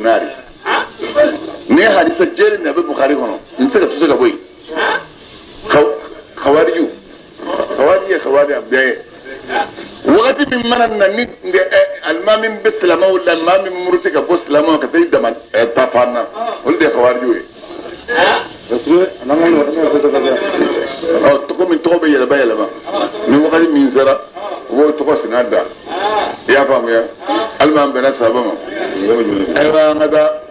النار ني حديث جير النبي البخاري هنا نسك تسك بوي خواريو خواري أبدأ وقت من من النبي المام بسلامه ولا المام مرتك بسلامه كتير دمان تفانا ولد خواريو أنا ما أو تقوم من توبة يلا بيلا ما من وقت من زرع هو تقص نادا يا فهم يا المام بنفسه بما أيوة هذا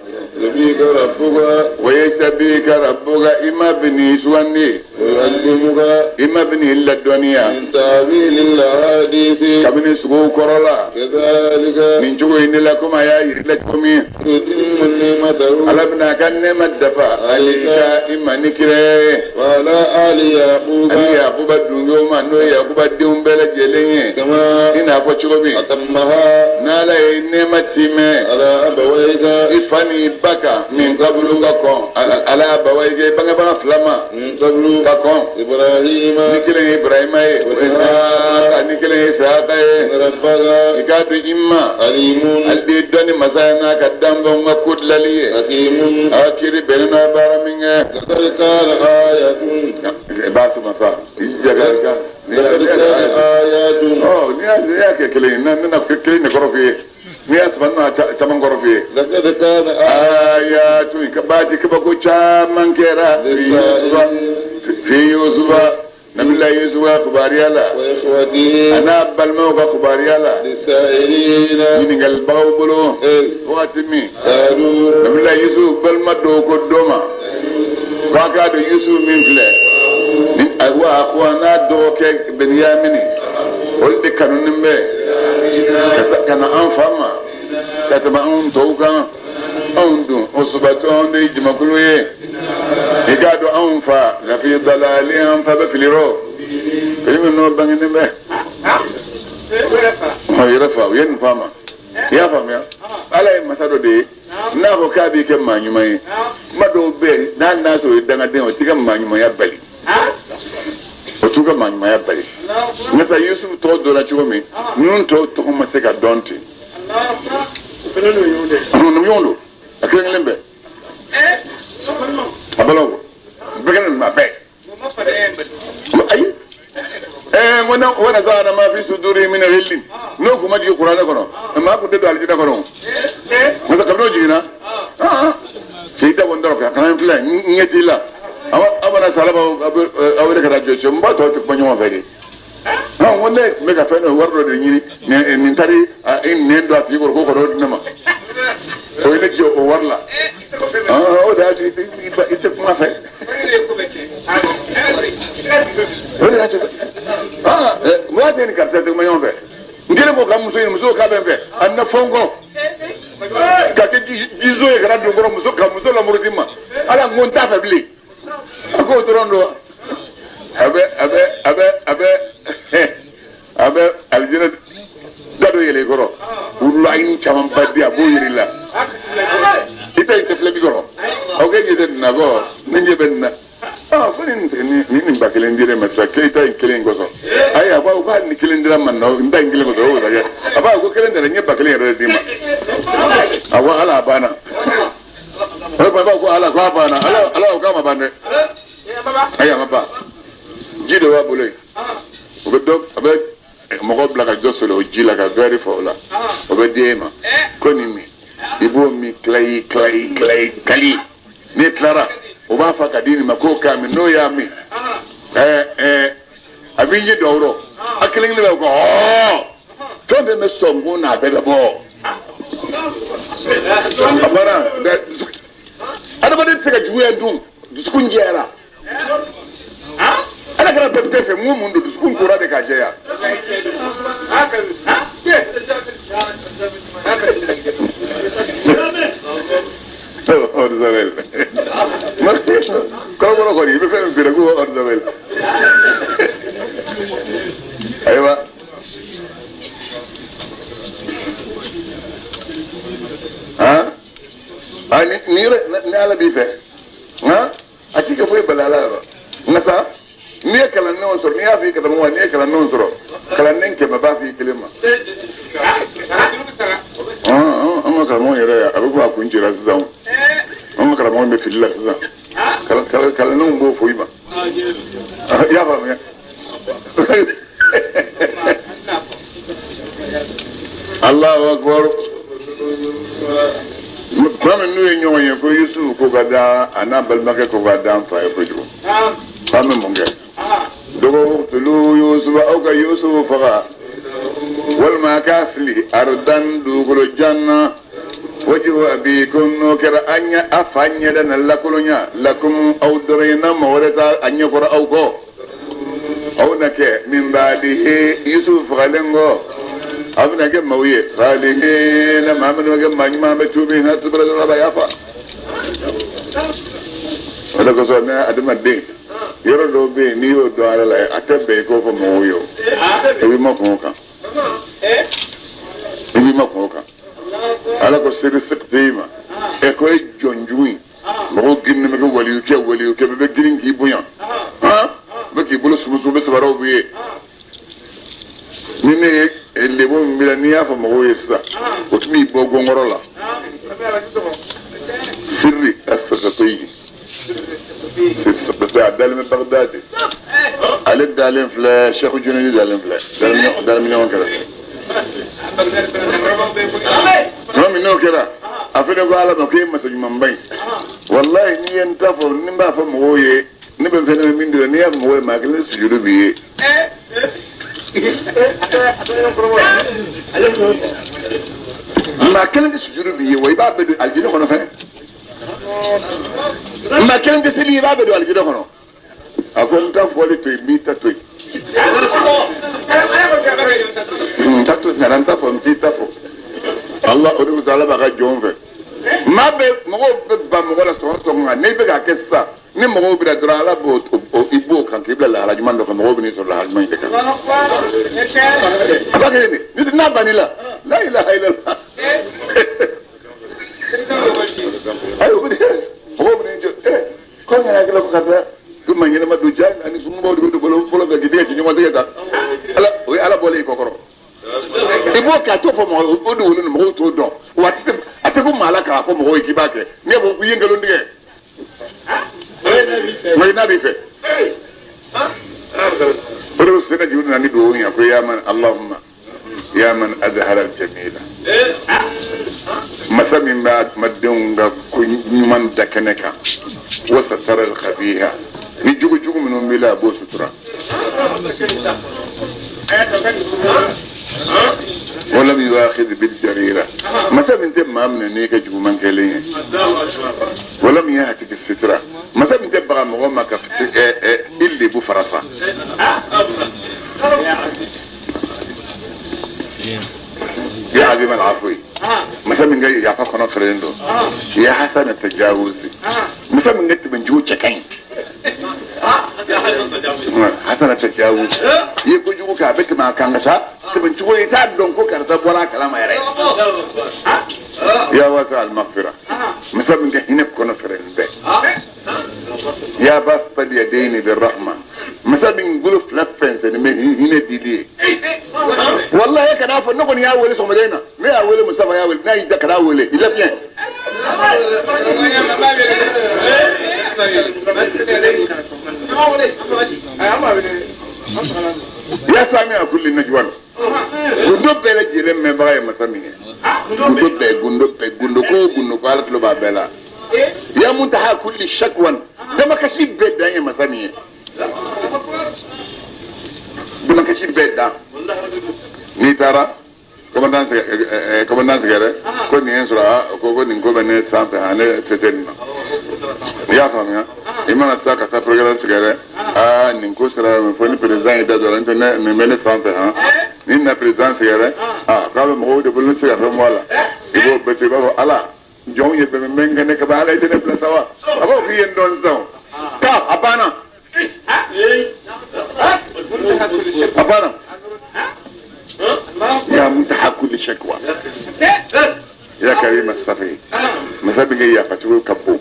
يبيك ربك ويستبيك ربك إما بني سواني ويعلمك إما بني إلا الدنيا من تأويل الحديث كمن سقو كرولا كذلك من جوين لكم يا يرلكم يتم نعمته على ابنك النعمة دفع عليك إما نكره وعلى آل يعقوب الدنيوم أنه يعقوب الدنيوم بلجلين كما إن أفوشوبي أتمها نالا النعمة تيمة على أبويك إفاني baka min qablu ngakon ala bawaje banga banga flama min qablu ngakon ibrahima nikile ibrahima nikile isaqa rabbaga ikatu imma alimun aldi doni masana kadambo ngakudlali hakimun akiri belna baraminga zakal ayatun basu masa ijaga ayatun oh ni ya kele na kele ne korofi ni asbanna chaman korofi لقد كان آيات كباتي كبكو شامان كيرا في يوسف نبي الله يوسف كباري الله أنا بالموك كباري الله من قلبه بلو واتمي نبي الله يوسف بالمدو كدوما فاكاد يوسف من فلا أخوانا دوك بنيامني ولد كانوا نمبي كان أنفاما كتما أنتوكا أندو أصبتون دي جمكلوية إكادو أنفا لفي ضلالي أنفا بكليرو كلمة نور بانجي نبه يرفع وينفاما يا فهم يا على مسادو دي نابو كابي كما نيماي مدو بي نان ناسو يدانا دين وتيكا ما نيماي بالي وتوكا ما نيماي بالي مثلا يوسف تو دولا تشومي نون تو تكون مسكا دونتي نميونو أكيد نلمبه أبلغه بكرة ما بيت أي وانا زارنا ما في صدوري من الهلين نوكو ما تيجي قرآن كنا ما كنت تدعي كنا كنا مثلا قبله جينا سيدا وندرك كنا نفلا نيجيلا أما نسالبا أولي كذا جوشي مبا توتك بنيوم فيدي wanda mega fene wardo de nyini ni tari in nendo ati ko ko do nama so ile jo o warla o da ji ite kuma fe mo de ni karta de mayon fe ngire mo kam muso ka ben fe an na fongo ka ke jizo e gradu ngoro muso ka muso la murudima ala ngonta fa bli ko to rondo abe aljina dado yele goro wulu ayni chaman baddi abo yirilla ita tefle bi goro oge yede nago nje benna funin ni bakelen dire masa ke ita kelen goso ay aba ko ni kelen dira man no nda ngile goso o daga aba ko kelen dira nye bakelen re dima awa ala bana baba ko ala ko bana ala ko ma bande ay maba jido wa bulay o do abe mo bla ka josolo o jila ka very fola o be dema koni mi ibo mi clay kali ni clara o ba fa kadini makoka mi no ya mi abinje dowro akilin le ko to be me songo na be bo abara ada ba de tega juwe dum dusukun jera ana kana pepte fe mu mundu dusukun kura de ka jeya Orzabel. ¿Cómo lo corrí? Me fue un piragu Orzabel. Ahí va. ¿Ah? Ah, ni ala bife. ¿Ah? Aquí que fue balala. ¿Nasa? Ni kala non soro ni afi kala mo ni kala non soro kala nen ke ma ba fi kilima karamɔgɔ yɛrɛ a bɛ fɔ a kun cira sisan an ka karamɔgɔ bɛ fili la sisan kalandenw b'o fɔ i ma i y'a faamuya Allahu akbar maa min n'u ye ɲɔgɔn ye ko Yusufu ko ka da a n'a balimakɛ ko ka da an fa ye kojugu k'an bɛ mun kɛ dogo tulu Yusufa aw ka Yusufu faga walima k'a fili ardan dugukolo jan na wajibu abikum n'o kɛra a fa ɲɛda na lakolonya lakum aw dɔrɔnyina maa wɛrɛ ta a ɲɛkɔrɔ aw kɔ aw na kɛ min ba'dihi Yusufu fagalen kɔ aw bɛna kɛ maaw ye salihin maa minnu bɛ kɛ maa ɲuman bɛ tuubi hinɛ tubala dɔrɔn a b'a yafa o de kosɔn ne adamaden yɔrɔ dɔw bɛ yen n'i y'o dɔn ala la a tɛ bɛn i k'o fɔ mɔgɔw ye o i b'i ma kɔn o kan i b'i ma kɔn o kan ala ko seri tɛ ma ko ye jɔnjugu ye mɔgɔw girin bɛ kɛ waliyukɛ bɛɛ bɛ girin k'i bonya bɛ k'i bolo sumusumu bɛ sabaraw b'i ye ni ne ye lebo min bila n'i y'a fɔ mɔgɔw ye sisan o tun b'i bɔ gɔngɔrɔ la sirri as-Sakatoyi a dalen bɛ Bagdadi ale dalen filɛ Sheikh Junaydi dalen filɛ dalen ɲɔgɔn kɛrɛfɛ tuma min n'o kɛra a fana ko Ala ma ko e masa ɲumanba in walahi n'i ye n ta fɔ ni n b'a fɔ mɔgɔw ye ne bɛ fɛn bɛ min dɔn n'i y'a fɔ mɔgɔw ye maa kelen sujudu b'i ye maa kelen de sujudu b'i ye wa i b'a bɛɛ don aljinɛ kɔnɔ fɛnɛ maa kelen de seli i b'a bɛɛ don aljinɛ kɔnɔ a ko n ta fɔli to yen n b'i ta to yen n ta to ɲana n ta fɔ n t'i ta fɔ Allah o de ko Ala b'a ka jɔn fɛ maa bɛ mɔgɔw bɛ ban mɔgɔ la sɔgɔ sɔgɔ nka n'i bɛ k'a kɛ sisan ni mɔgɔw bɛna dɔrɔn Ala i b'o kan k'i bila lahala ɲuman dɔ kan mɔgɔw bɛ n'i sɔrɔ lahala ɲuman in de kan a b'a kɛ ni n'a banni la la ilaha illallah ayi o bɛ mɔgɔw bɛ n'i jɔ ko n yɛrɛ hakili ko ka taa ko maa ɲɛnama don ja ani sunbaw de bɛ don fɔlɔ fɛ k'i den ci ɲɔgɔn tigɛ kan Ala o ye Ala bɔlen i kɔkɔrɔ i b'o kɛ a t'o fɔ mɔgɔw o de wolo mɔgɔw t'o dɔn wa a tɛ ko maa la k'a fɔ mɔgɔw ye k'i b'a kɛ n'i y'a fɔ k'i ye nkalon tigɛ mais n'a b'i fɛ o de sɛnɛ juru nana ni dugawu ye ko ya man Allahumma ya man azhara al-jamila masa min b'a adamadenw ka ko ɲuman da kɛnɛ kan wa satara al-khabiha ni jugu minnu b'i la a b'o sutura ولم يؤاخذ بالجريرة متى من تب ما من نيك جومان كليه ولم يهتك السترة متى من تب بقى مغمى اللي بفرصة يا عظيم العفو مثلا من جاي يعطى قناة فريندو يا حسن التجاوز مثلا من جت من جوه تشكين حسن التجاوز يكو جوه كابت مع كانسا تبن جوه يتعدون كو كارتا ولا كلام يا ريت يا واسع المغفرة مثلا من جاي هنا قناة فريندو يا باسط اليدين بالرحمة مثلا من قلوب لفنس هنا دي والله هيك انا افضل نكون يا اول اسمه مدينه ما يا اول مصطفى يا اول ناي ده كده اول الا فين يا سامي كل النجوان غندوب بلا جيرم ما بغاي مسامي غندوب قالت له بابلا يا منتهى كل شكوى ده ما كشي بيت ده يا مسامي ده ما كشي بيت ده ni taara commandant sɛgɛrɛ ko nin ye sɔrɔ ko nin ko bɛ ne sanfɛ ne se tɛ nin na i y'a faamuya i mana taa ka taa procureur sɛgɛrɛ nin ko sera fo ni président ye da dɔ la n'o tɛ nin bɛ ne sanfɛ ni na président sɛgɛrɛ k'a bɛ mɔgɔw de bolo ne tɛ se ka fɛn bɔ a la i b'o bɛɛ to i b'a fɔ Ala jɔnw ye bɛn bɛn kɛ ne ka ban Ala i tɛ ne bila sa wa a b'o f'i ye n dɔn sisan taa a banna a banna يا منتهى كل شكوى يا كريم الصفي مسابقة يا فتوى كبو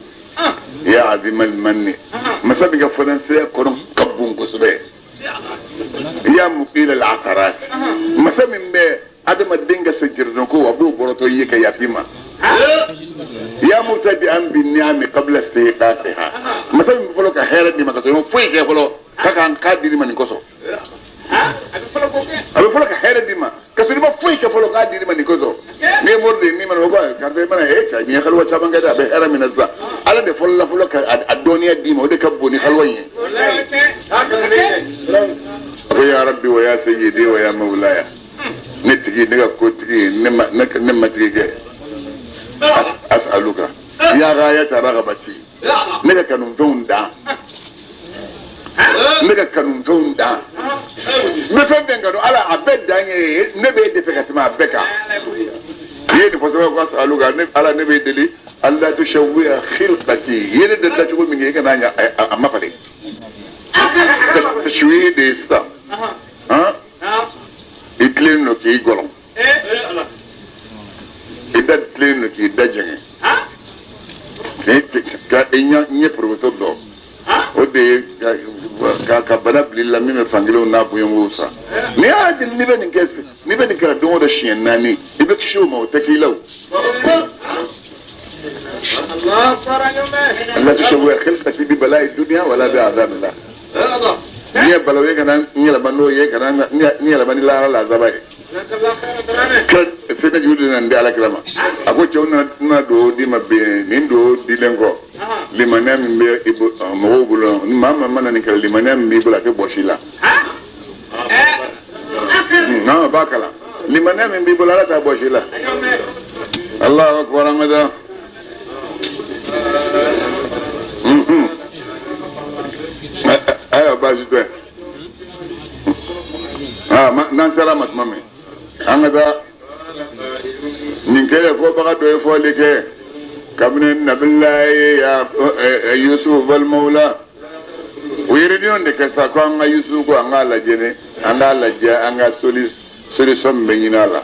يا عظيم المن مسابقة فرنسية كرم كبو كسبة يا مقيل العثرات مسابقة adama dinga sajirno ko abu boroto yika yatima ya murtadi an bin ni'ami qabla istiqaqha masal mi folo ka hera di maka so foi ke folo kaka an kadiri man koso abi folo ka hera di ma kaso ma foi ke folo ka diri man koso ne morde ni man ba ka sai mana cha ni khalwa cha banga da be hera min azza ala de folo ka adoniya di mo de kabbo ni khalwanye ya rabbi wa ya sayyidi wa ya maulaya nitigi daga ko tigi ne matigi as'aluka ya ghayata raghabati nega kanun tonda me fe benga do ala abedda ne be de fekatima beka yedi fo ko as'aluka ne ala ne be deli alla tushawwiha khilqati yedi de ta ko mingi kana nya amma fale tashwi de sta itlin no ki golon idan pleno ki dajenge ka enya nye professeur do o de ka bana bililla mi me fangilo na bu yongusa ni adi ni be ni kesi ni be ni kala do chien nani ibe kisho mo takilaw Allah tashawwa khalqati bi bala'i dunya wala bi azab Allah ni balawe kana ni la bando ye kana ni la bani la zabai sai ka jude nan da alakirama akwai cewa na do di mabbe min do di lengo limana min be ibu mo bulo mama mana ni kala limana min be bula ke boshila na bakala limana min be bula ta boshila Allahu akbar amada ayo baji to nan sara matmame angada ninkele ko baga do fo leke kabne nabillahi ya yusuf al maula wirinion de kasa ko anga yusuf ko anga la jene anga la ja anga solution be nyinala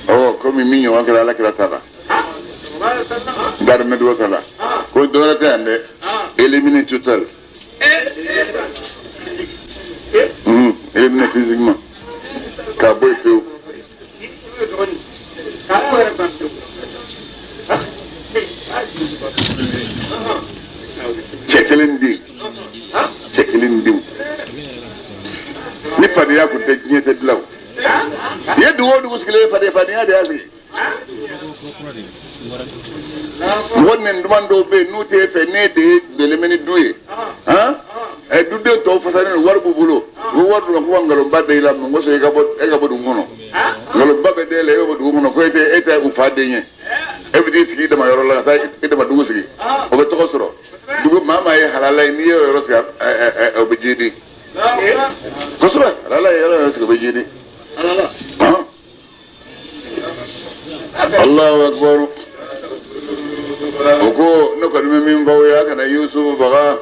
oh komi minyo wangala la kala tala dar medo tala ko do ta ande éliminer total éliminer physiquement ka boy pew cekelin di ni fadi ya ku te nyete dlaw yedu wodu muskile fadi ya da yasi wonen dumando be nute fe ne de belemeni duye e dudde to fasane warbu bulo wardu ko ngalo badde ila mo so e gabo dum ngono ngalo babbe de le yobo dum ngono ko ete u fadde nye e bi sigi dama yoro la tay dama dugu sigi o be to soro dugu mama e halala ni yoro ska o be jidi ko soro halala yoro ska be jidi Allahu akbar oko no ko min bawo ya kana yusuf baga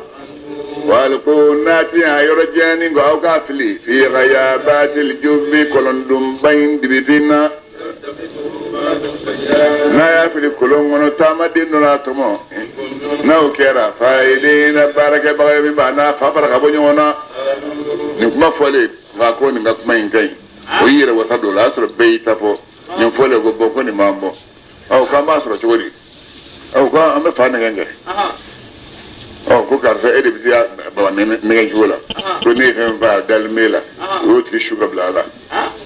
walqu natia yorjani go awkafli fi ghayabatil jubbi kolondum bayn dibitina na ya fili kolongono tamade no la tomo na okera failina baraka baga bi bana fa baraka bonyona ni kuma fole ba ko ni ngakuma ingai o yire wasa do la so beita fo ni fole go boko ni mambo aw kama so chori aw ka ame fa na ngenge ko karsa ede biya ba ne jola ko ne fen ba dal mela o ti shuga blala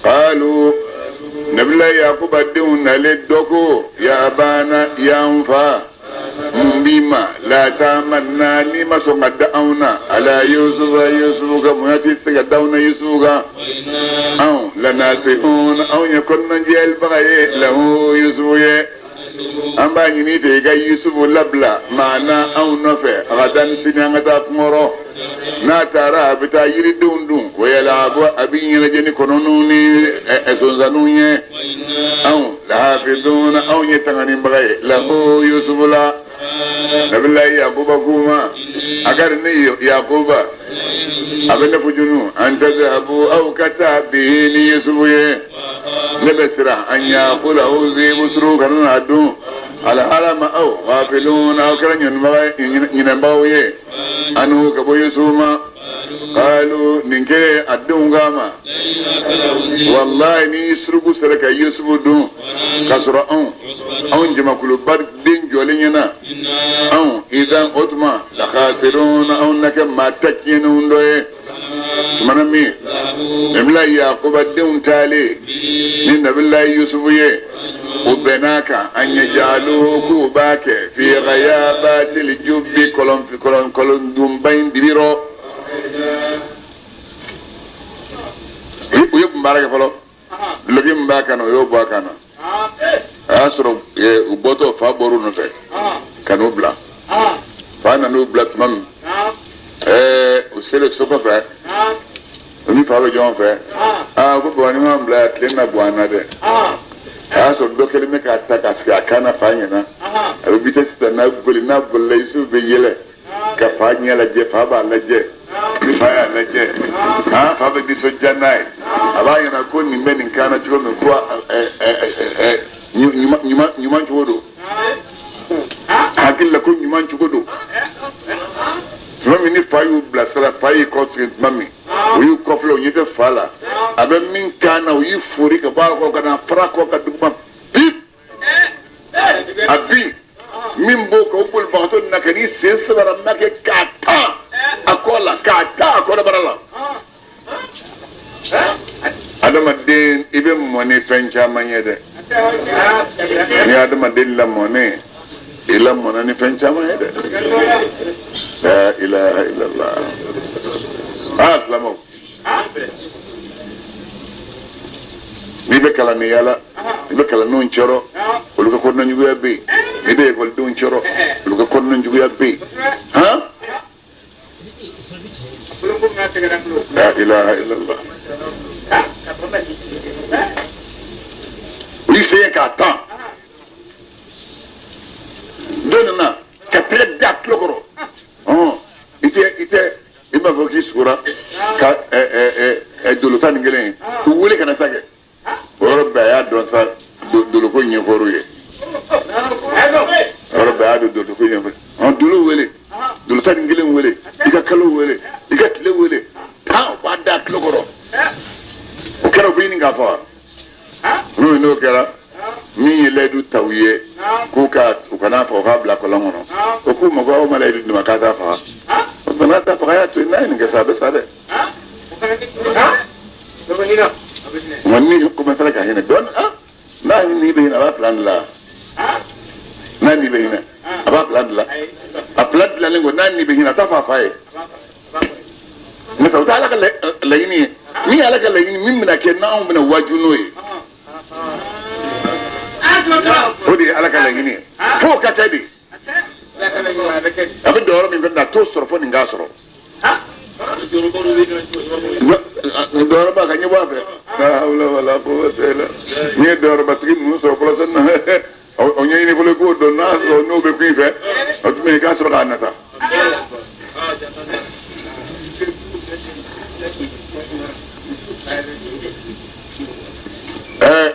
qalu nabila yaqub adun le doko ya bana yanfa bima la tamanna ni maso ngaddauna ala yusuf ga muati tiga dauna yusuf ga aw la nasihun aw yakun jel bagaye lahu yusuf ye amba ni te ga yusuf labla mana aw nofe gadan sinanga moro na tara bita yiri dundun wayala abu abin yajeni kononuni ezonzanunye aw la hafidun aw yetangani bagaye lahu yusuf la nabillahi yaquba kuma agar ni yaquba abena fujunu anta zahabu aw katabi ni yusuye nebesra an yaqula uzi busru kan adu ala alama aw wafiluna aw karanyun ma yinan bawye anu kabo yusuma قالوا ننكي أدون غاما والله ني يسرقوا سرك يوسف دون كسر أون جمع كل بار دين جولينا أون إذا أتما لخاسرون أون نك ما تكينون دوي منامي نبلا يعقوب دون تالي نبلا يوسف يه وبناك أن يجعلوه كوباك في غيابات الجب كلون دوم بين دبيرو ويب مبارك فلو لكن مباكنا ويب باكنا أسرع وبطو فابورو نفع كانوا بلا فانا نوبلا تمام وسيلك سوكا فا وني فابو جون فا كوباني ما بلا تلنا بوانا ده أسرع دوكلي ميكا تاكاسكي أكانا فانينا ربيتي ستنا بولي يسو بيجيله كفاني لجي فابا لجي بفايا لجي فابا دي سجاناي أبا ينكون من كان تقول من كوا نيمان تقولوا hakili la ko nyuman chugodo mami ni fayu blasala fayi kotri mami uyu koflo nyite fala abe min kana uyu furi ka ba ko kana pra ko ka dugma bip abi min bo ko bul bato nakani sesara nake kata akola barala adama den ibe moni fencha manyede ni adama den la moni ila mona ni fencha manyede la ilaha illallah aslamo ni be kala ni yala ni be kala non choro uluka ko nanyu yabe ni be ko don choro uluka ko nanyu yabe ha la ilaha illallah oui c'est qu'à temps donne-na qu'après date le gros il m'a voulu soura de l'automne anglais vous voulez qu'on a ça Europe a don ça de le coin foroué Europe a de le coin en de l'eau de l'automne anglais wele il a calou wele il a clé wele tant pas date le gros o kɛra ko ɲini k'a fɔ n'o n'o kɛra min ye layidu taw ye k'u ka u kana fɔ k'a bila kɔlɔn kɔnɔ o k'u ma ko aw ma layidu di ma k'a t'a faga o tuma n'a t'a faga y'a to yen n'a ye nin kɛ sa a bɛ sa dɛ nka ni commencera ka hinɛ dɔɔni n'a ni bɛ hinɛ a b'a plan dilan n'a ni bɛ hinɛ a b'a plan dilan a plan dilanlen ko n'a ni bɛ hinɛ a t'a fɔ a fa ye mais ça ala ka laɲini ye ni ala ka laɲini min bɛna kɛ n'anw bɛna waaju n'o ye o de ye ala ka laɲini ye f'o ka kɛ de a bɛ dɔyɔrɔ min fɛ na t'o sɔrɔ fo nin k'a sɔrɔ dɔyɔrɔba ka ɲɛ bɔ a fɛ la hawla wala quwwata illa n'i ye dɔyɔrɔbatigi ninnu sɔrɔ fɔlɔ sisan o ɲɛɲini fɔlɔ k'o dɔn n'a sɔrɔ n'o bɛ kun i fɛ o tuma i k'a sɔrɔ k'a nata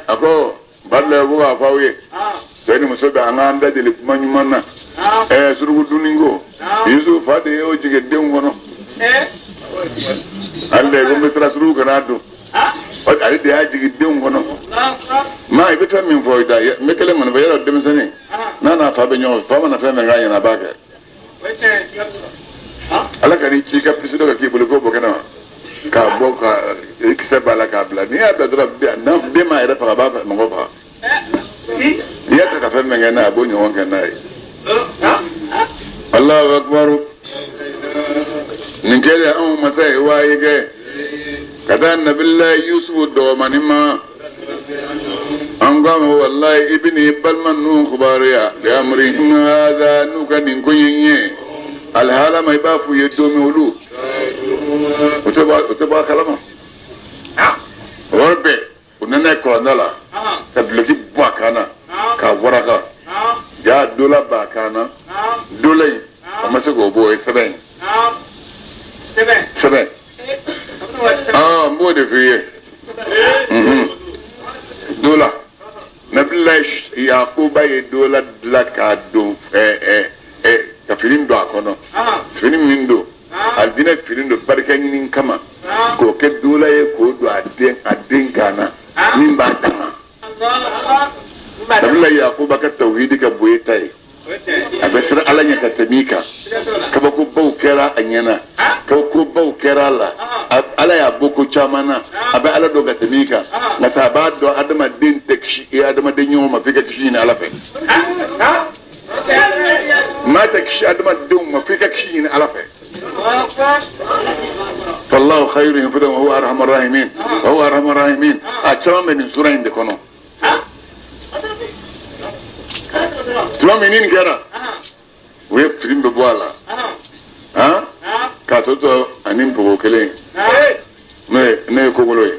a ko balle ko ka faw ye sai ni muso da an an da dele kuma ɲuman na surugu duningo Yusuf fa de y'o jige denw kɔnɔ alle ko misra surugu kana dun ale de y'a jigi denw kɔnɔ maa i bɛ fɛn min fɔ i da n bɛ kelen kɔni fɔ yɔrɔ denmisɛnnin n'a n'a fa bɛ ɲɔgɔn fɛ fa mana fɛn fɛn k'a ɲɛna a b'a kɛ ala ka n'i ci ka pisi dɔ ka k'i bolo k'o bɔ kɛnɛ ma k'a bɔ ka kisɛ b'a la k'a bila n'i y'a bila dɔrɔn den m'a yɛrɛ faga a b'a mɔgɔ faga n'i y'a ta ka fɛn fɛn kɛ n'a ye a b'o ɲɔgɔn kɛ n'a ye Allahu akbar nin kɛlen anw masa ye waa ye kɛ ka taa nabilahi Yusufu dɔgɔmanin ma an k'a ma walayi i bɛ n'i balima ninnu kubariya li'amrihim haadha n'u ka nin ko in ye alhala ma i b'a f'u ye don min olu o tɛ bɔ a kalama o yɔrɔ bɛɛ u nana ye kɔlɔnda la ka duloki bɔ a kan na k'a waraka jaa dola b'a kan na dola in o ma se k'o bɔ o ye sɛbɛn ye sɛbɛn n b'o de f'i ye dola nabilahi Yakuba ye dola dilan k'a don ka fini don a kɔnɔ fini min don aljina filin do barka nin kama ko ke dula ye ko do adin kana min ba dama dabla yaquba ka tauhidi ka boyetai abesir alanya ka tamika ka ba ko bau kera anyana ka ko bau kera la ala ya boko chamana abe ala do ga tamika na sabad do adama din tekshi adama din yo ma fika kishi ne ala fe ما تكشي أدم الدوم ما فيك كشين على فيه فالله خير ينفذ وهو أرحم الراحمين وهو أرحم الراحمين أتسمى من سورين دكانو تسمى منين كرا ويفترين ببوالا ها كاتوتو أنيم بوكلين ne kogoloy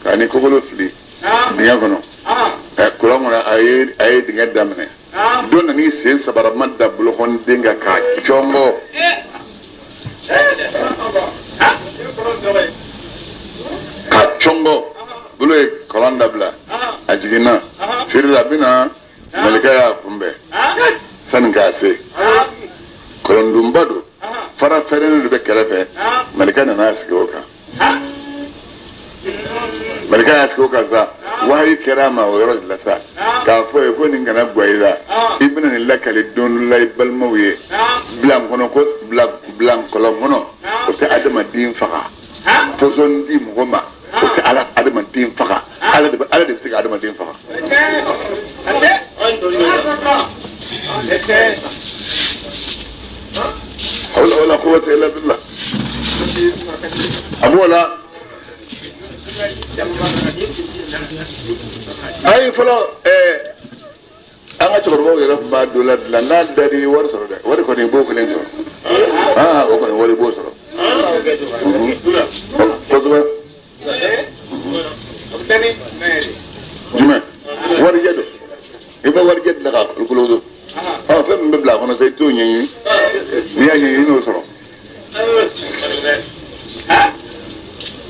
kani kogolo fili diga kono kula ngona ay dinga damne don ni sen sabara madda bulokon dinga ka chongo ka chongo bulo kolanda bla ajigina firla bina malika ya kumbe san gase kolondum badu fara ferene be kelefe malika na nasikoka malika ya sikoka za wahi kirama wa yoro lasa ka fo e ko ninga na gwaida ibn lakal don lay balmawiye blam kono ko blam kolon kono ko te adama din faka to zon di mugoma ko te ala adama din faka ala de sika adama din faka hawla wala quwwata illa billah abola ay folo anga chorbo yelo ba dola la na dari war soro de war ko ni boko len soro o ko wari bo soro ko do juma war jedo iba war jed la ka ko lo do fa mbe bla ko na say to nyi ni ya nyi no soro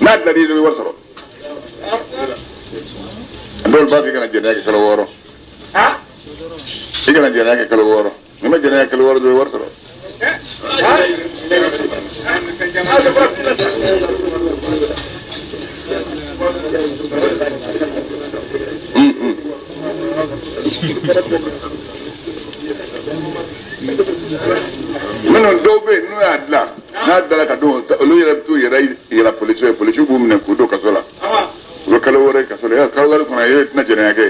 na dari do war soro ndol ba fi kana jene ke kala woro igana jene ke kala woro nima jene ke kala woro do woro soro menon dobe no adla na dala ka do lu yera tu yera police bu mne ku do ka sola lo kala wore ka sola ka wala ko na yet na jene ke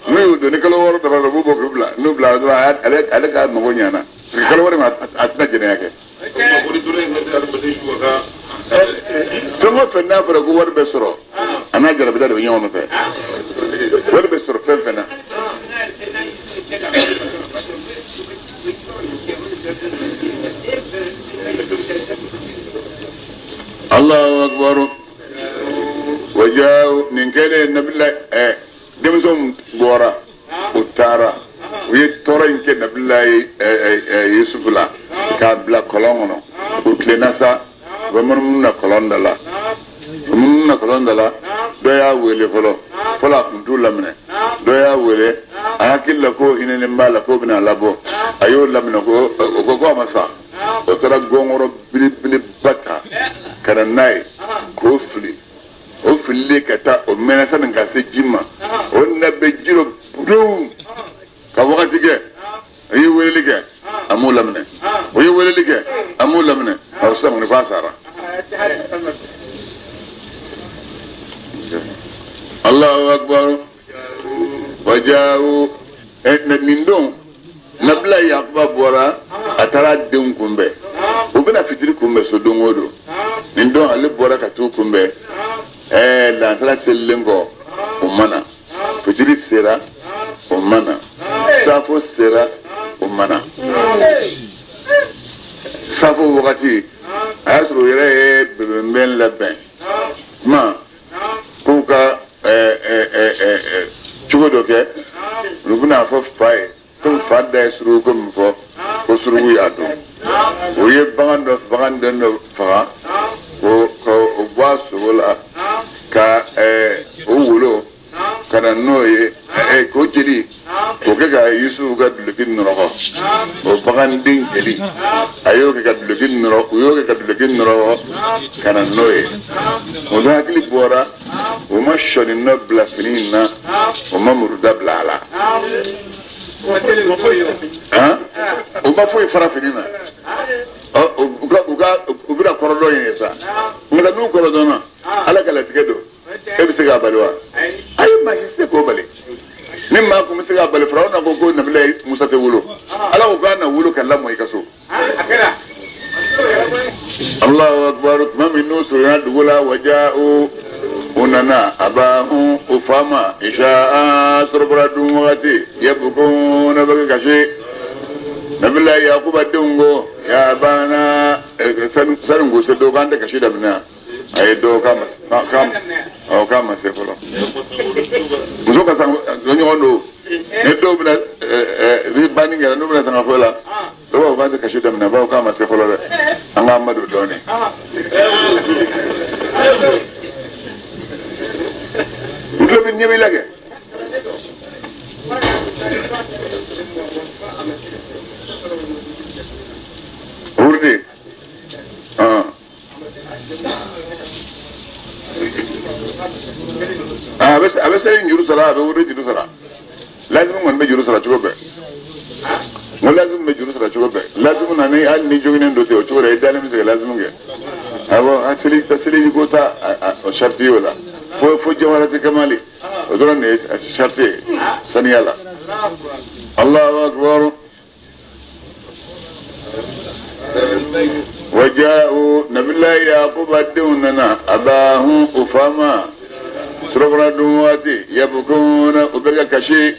no do ne kala wore da bu bo bla no bla do ala ka no nyana kala wore ma atna jene ke to mo fe na fara ko wor be soro ana jara be da be nyawo fe wor be soro fe na الله أكبر وجاءوا من كده النبي الله دمسهم بورا وتارا ويتورين كده النبي الله يوسف لا كان بلا كلامنا وكلناسا ومننا كلام دلا ومننا كلام دلا دويا ويلي فلا كنتولا منه دويا ويلي أكيد لكو هنا نمبا لكو بنا لابو أيو لمنه كو مسا وترى غونغرو بلي بكا كان ناي كوفلي ofili kata o menasa nga se jima o na be jiro brum ka wakati ke ayi wele ke amula mne o yi wele ke amula mne o sa mun fasara Allahu akbar wajau na mindon nabla yakba bora atara den kumbe o bina fitiri kumbe so dongodo mindon ale bora ka tu kumbe la sala selengo o mana fitiri sera o mana safo sera o mana safo wakati asro yere beben laben ma kuka chugodo ke rubuna fo fai to fadda suru ko mfo ko suru ya do o ye bagan do fa ko wasu wala ka o wulo kana noye ko jiri o ke ga Yusuf ga dulkin noro o bagan din eli ayo ke ga dulkin noro o yo ke ga dulkin noro kana noye o da kili bora o ma shoni no blasfinina o ma murda blala ha o ba foi farafinina o bira korodo yesa ngala nu korodo na ala kala tikedo e bi se ga balwa ay ma se ko bale nimma ko mi se ga bale faraw na ko nabile musa te wulo ala ko kana wulo kala mo ikaso akira Allahu akbar ma min nusra dugula waja'u unana abahu ufama isha'a surbradun wati yabkuna bakashi nabila yakuba dungo ya bana sanin gose dokan da kashi da mina ay do kama se folo muso ka san zonyo ondo ne do bina ri bani ngara no bina san fola do ba da kashi da mina ba kama se folo an ga madu do ne muso bin nyebi lage Urdi. Abe sai njuru sara abe urdi njuru sara. Lazim ngon be njuru sara chugobe. Ngon lazim be njuru sara chugobe. Lazim na ne al ni jogine ndo te o chura idale mi se lazim nge. Abo asili tasili ko ta sharti wala. Fo jawara te kamali. Odron ne sharti saniyala. Allahu akbar. وجاءوا نبي الله يعقوب دوننا أباهم أفاما سرقنا دواتي يبكون أبقى كشي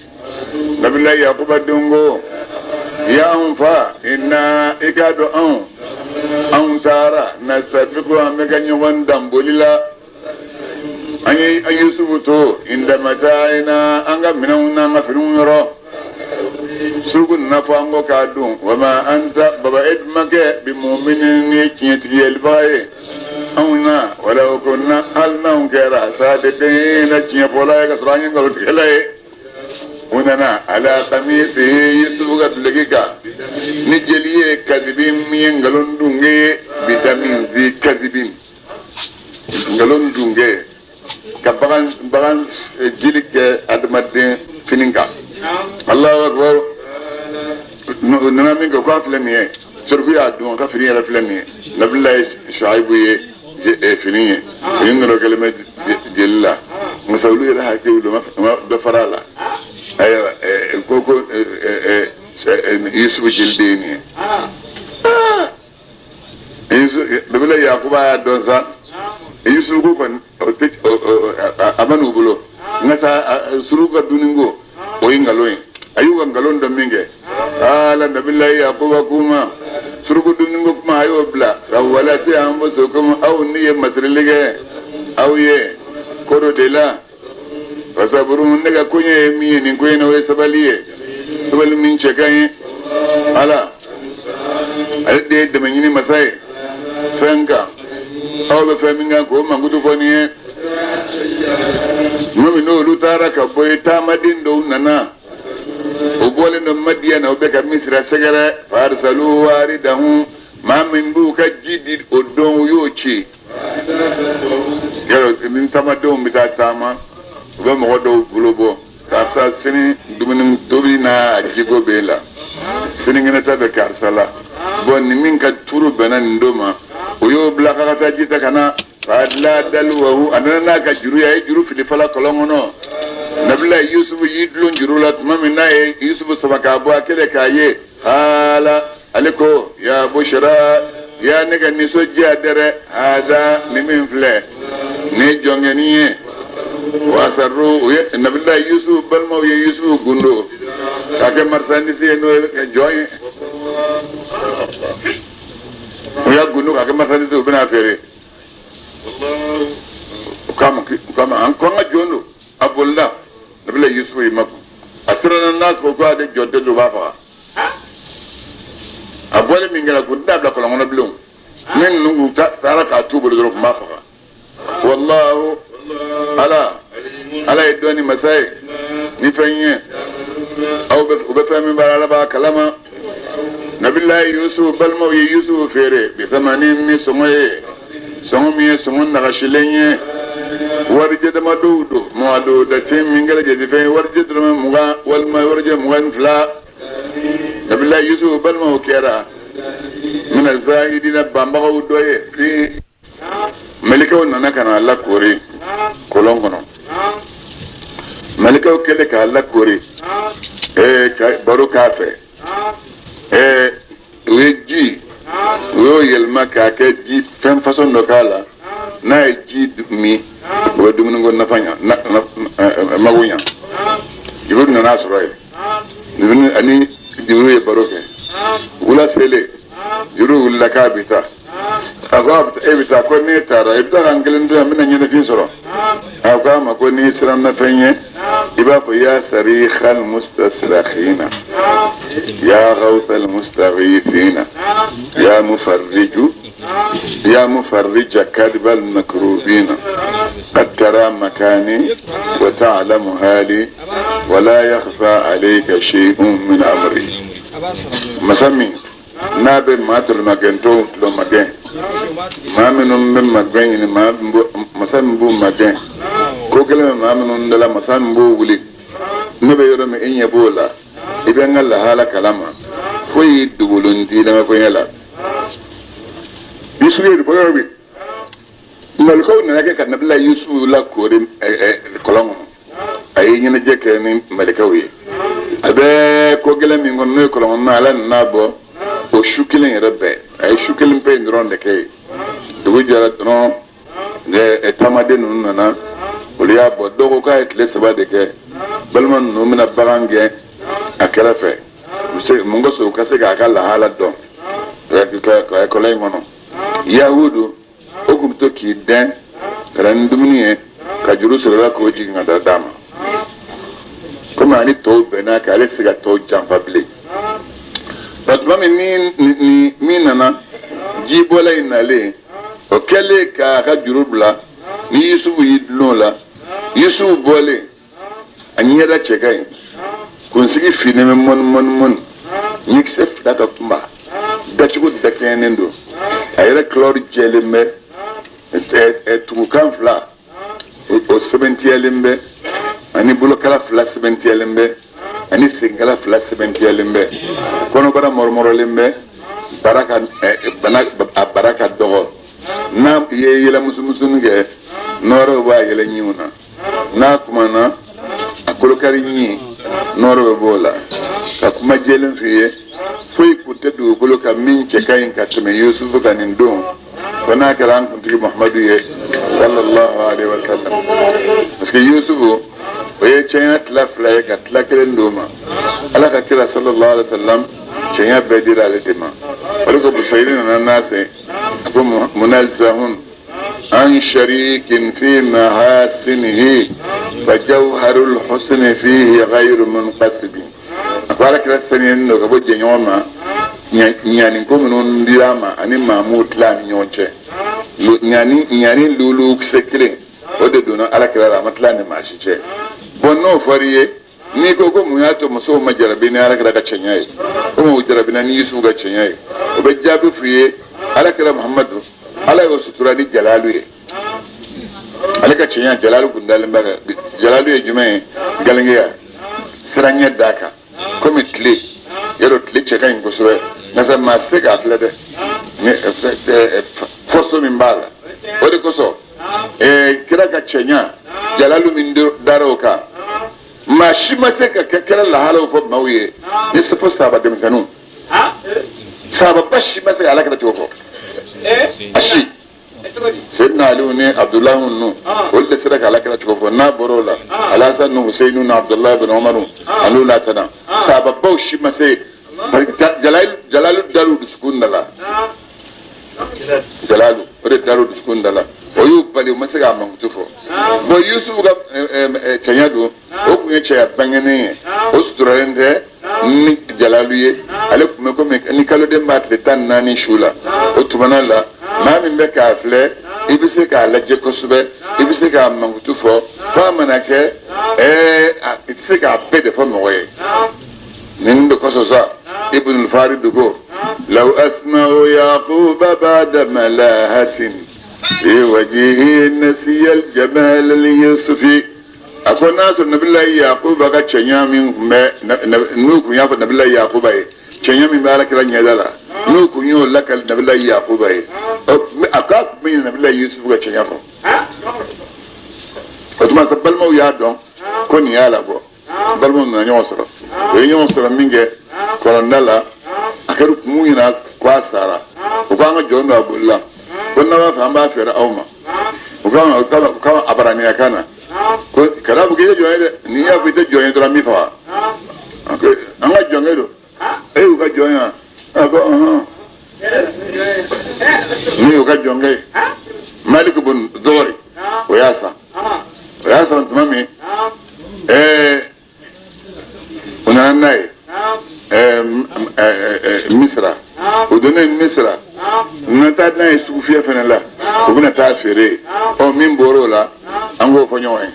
نبي الله يعقوب دونغو يا أنفا إنا إكادو أن تارى نستفقوا أمكا نيوان دمبوليلا أن يوسف تو عندما تاينا أنغا منونا مفنون يرو sugun na fango ka dun wama anta baba edmake bi mu'minin ni kiyati yelbaye awna wala kunna alna ngara sadete na kiya pola ga srangin galo telaye unana ala qamisi yusuga dlegika ni jeliye kadibin mi ngalon dunge bitamin zi kadibin ngalon dunge ka bagan jilik admadin fininga Allahu akbar nana min ko aflamiye surbi adun ka fini aflamiye nabillahi shaibu ye fini yingro kalima jilla musawlu ila hakiwu do farala ay koko yusuf jildini nabillahi yakuba donza yusuf ko kon amanu bulo ngasa suruga duningo oyingaloyin ayuga ngalon do minge ala nabillahi yaquba kuma surugo duningo kuma ayo bla rawalati ambo sokum aw niye masrilige aw ye kodo dela wasaburun daga kunye mi ni koyno we sabaliye sabal min chegay ala alde de manyini masai fenka aw be feminga ko mangudu foniye nomi no lutara ka boy tamadin do nana o bole no madiana o be ka misra segere farsalu waridahu ma min bu ka jidi o don yochi yaro min tamadon mi ta tama be mo do bulobo ka sa sini dumin dobi na jigo bela sini ngene ta be karsala bon ni min ka turu benan ndoma o yo bla ka ta jita kana fadla dalwahu anana ka juru ya juru fili fala kolongono nabila yusuf yidlun juru la mamina yusuf sabaka bo akele kaye hala aliko ya bushra ya nega ni sojja dere hada ni min fle ni jongeniye wasarru nabila yusuf balmo ye yusuf gundo kake marsandisi no joye ya gundo kake marsandisi bina fere kama an konga jondo abulla nabila yusuf imafu asrana nas ko ade jodde do bafa abole mingala ko dabla ko ngono blum men nungu tara ka tubu do ko mafa wallahu ala idoni masai ni penye aw be fami baralaba kalama nabillahi yusuf balmo yusuf fere bi zamanin mi songoye songomi songon nagashilenye warje da madudo moado da tin mingala je fe warje da muga walma warje mugan fla nabillahi yusuf balmo kera min al-zahidina bamba doye fi malika wonna kana Allah kore kolon kono malika kele ka Allah kore baro kafe weji wo yelma ka ke ji fen façon do kala na ji mi wo dum ngo na fanya na magunya yibu na nasroy ni ani diwu baro ke wala sele yuru wala ka bita agab ebita ko ne tara ibda angelin da min nyene fin soro aga ma ko ni siram na fenye iba ko ya sarikh al mustasrakhina ya ghawth al mustaghithina ya mufarrij kadhib al makrubina qad tara makani wa ta'lamu hali wa la yakhfa alayka shay'un min amri masami nabe matul magento lo magen maminum bim magen ni masam bu magen ko gele maminum dala masam bu wuli nabe yoro me enya bola iben Allah hala kalama foi dubulun di dama ko yala bisuye bo yorbi ngal ko na ke kan nabi yusuf la ko rim kolon ay nyina jeke ni malikawi abe ko gele mi ngon ne kolon na ala na bo o shukilin rabbe ay shukilin pe ndron de kay dugu jara dron de etamade nun nana uliya bo dogo ka etle saba de ke balman no mina barange akela fe mungo so ka se ga kala hala don ka ko lay mono yahudu okum to ki den ran dumniye ka juru sura ko ji ngada dama kuma ni to bena ka le siga to jampa ble batma mi nana jibola inale o kele ka jurubla ni yusufu yidlola yusufu bole anyera chekai kunsigi fineme mon nikse fdata kumba dachigo dakenendo ayera klor jelembe tukan fla o sebentielembe ani bulokala fla sebentielembe ani singala fla sebentielembe kono bara mormoro lembe baraka baraka dogo na yela musumusun ge noro ba yela nyiuna na kuma na akolokari nyi noro bola ka kuma jelen fiye foi kutte du boloka min ke kayin ka teme yusuf ka nin don wana karan kunti muhammadu ye sallallahu alaihi wasallam parce que yusuf oye chayna tla fla ka tla kelen doma ala ka kira sallallahu alaihi wasallam chayna bedira ale tema wala ko busayrin na nase ko munalzahun an sharikin fi mahasinihi fajawharul husni fihi ghayru munqasib akara kira sanin no ko je nyoma nyani ko non dirama ani mahmud la nyonche nyani lulu sekre o de dona ala kira ramatla ne mashiche bonno fariye ni ko mu yato muso majarabi ne ala kira ka chenyaye ko mu jarabi na ni yusu ga chenyaye o be jabu fiye ala kira muhammadu ala yo sutura di jalalu ye ala ka chenya jalalu gundal mbaga jalalu ye jume galangiya siranya daka comme clé yero clé cheka in kuswe nasa masika atlede ne forso mimbala odi koso kira ka chenya jalalu min daroka ma shi masika kira la halu fo mawiye ni sifo saba dem kanu saba bashi masika ala kada tofo ashi سيدنا علي عبد الله بن ولد سرك على كده تشوفوا نا برولا على سن حسين عبد الله بن عمر قالوا لا تنا سبب شي مسي جلال دارو سكون دلا جلال ورد دارو سكون دلا ويوب بالي مسا ما متفو بو يوسف غا تشيادو او كني تشيا بانغني اوسترند ni jalaluye ale kuma ko me ni kalo de mat de tan nani shula o tumana la ma min be ka fle ibise ka la je ko sube ibise ka mangutu fo mana kɛ i tɛ se k'a bɛɛ de fɔ mɔgɔ ye nin de kosɔn sa ibn farid ko law asma'u yaquba ba'da malahatin fi wajhihi nasiya al-jamal al-yusufi a ko n'a sɔrɔ nabilayi yaquba ka cɛɲa min tun bɛ n'u kun y'a fɔ nabilayi yaquba ye cɛɲa min bɛ alakira ɲɛda la n'u kun y'o lakali nabilayi yaquba ye a k'a kun bɛ nabilayi yusufu ka cɛɲa fɔ o tuma sa balimaw y'a dɔn ko nin y'a labɔ balimaw nana ɲɔgɔn sɔrɔ o ye ɲɔgɔn sɔrɔ min kɛ kɔlɔnda la a kɛra kun ɲina ko a sara u ko an ka jɔn don a bolila ko n'a b'a fɛ an b'a feere aw ma u ka abaraniya kan na ko kana fɔ k'i tɛ jɔn ye dɛ n'i y'a fɔ i tɛ jɔn ye dɔrɔn n b'i faga an ka jɔnkɛ don y'u ka jɔn ye a ko ni y'u ka jɔnkɛ ye Malik bun Dori o y'a san tuma min u nana n'a ye Misra o donnen Misra u na taa n'a ye sugu fiyɛ fana la u bɛna taa feere min bɔr'o la an k'o fɔ ɲɔgɔn ye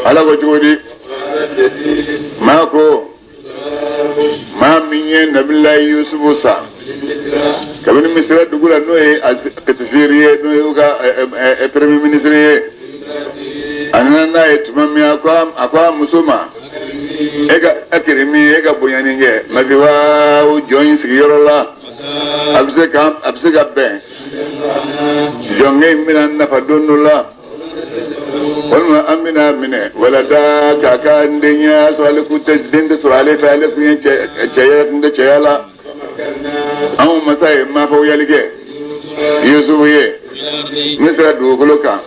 Ala ko cogo di maa min ye nabilayi Yusufu sa kabini Misra dugu la n'o ye Katifiri ye n'o ye u ka premier ministre ye a nana n'a ye tuma min a ko a muso ma e ka kirimi e ka bonyani kɛ maki wa jɔn in sigiyɔrɔ la a bɛ se ka bɛn jɔnkɛ in bɛna nafa don dɔ la walima an bɛna minɛ walasa k'a ka ndenya sɔrɔ ale kun tɛ den tɛ sɔrɔ ale fɛ ale kun ye cɛya kun tɛ cɛya la anw masa ye mafawuyali kɛ Yusufu ye ne sera dugukolo kan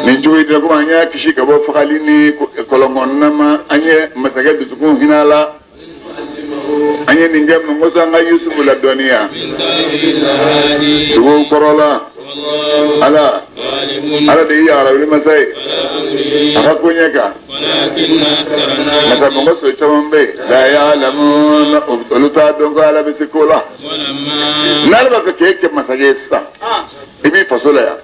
nin cogo in komi an y'a kisi ka bɔ fagali ni kɔlɔnkɔnɔna ma an ye masakɛ dusukun hinɛ la an ye nin kɛ mun kosɔn an ka Yusufu ladɔnniya dugu kɔrɔ la Ala de ye yarawuli masa ye a ka ko ɲɛ kan masa mɔgɔ so caman bɛ yen la ya'lamuna olu t'a dɔn ko Ala bɛ se ko la n'Ala b'a fɛ k'e kɛ masakɛ ye sisan i b'i faso la yan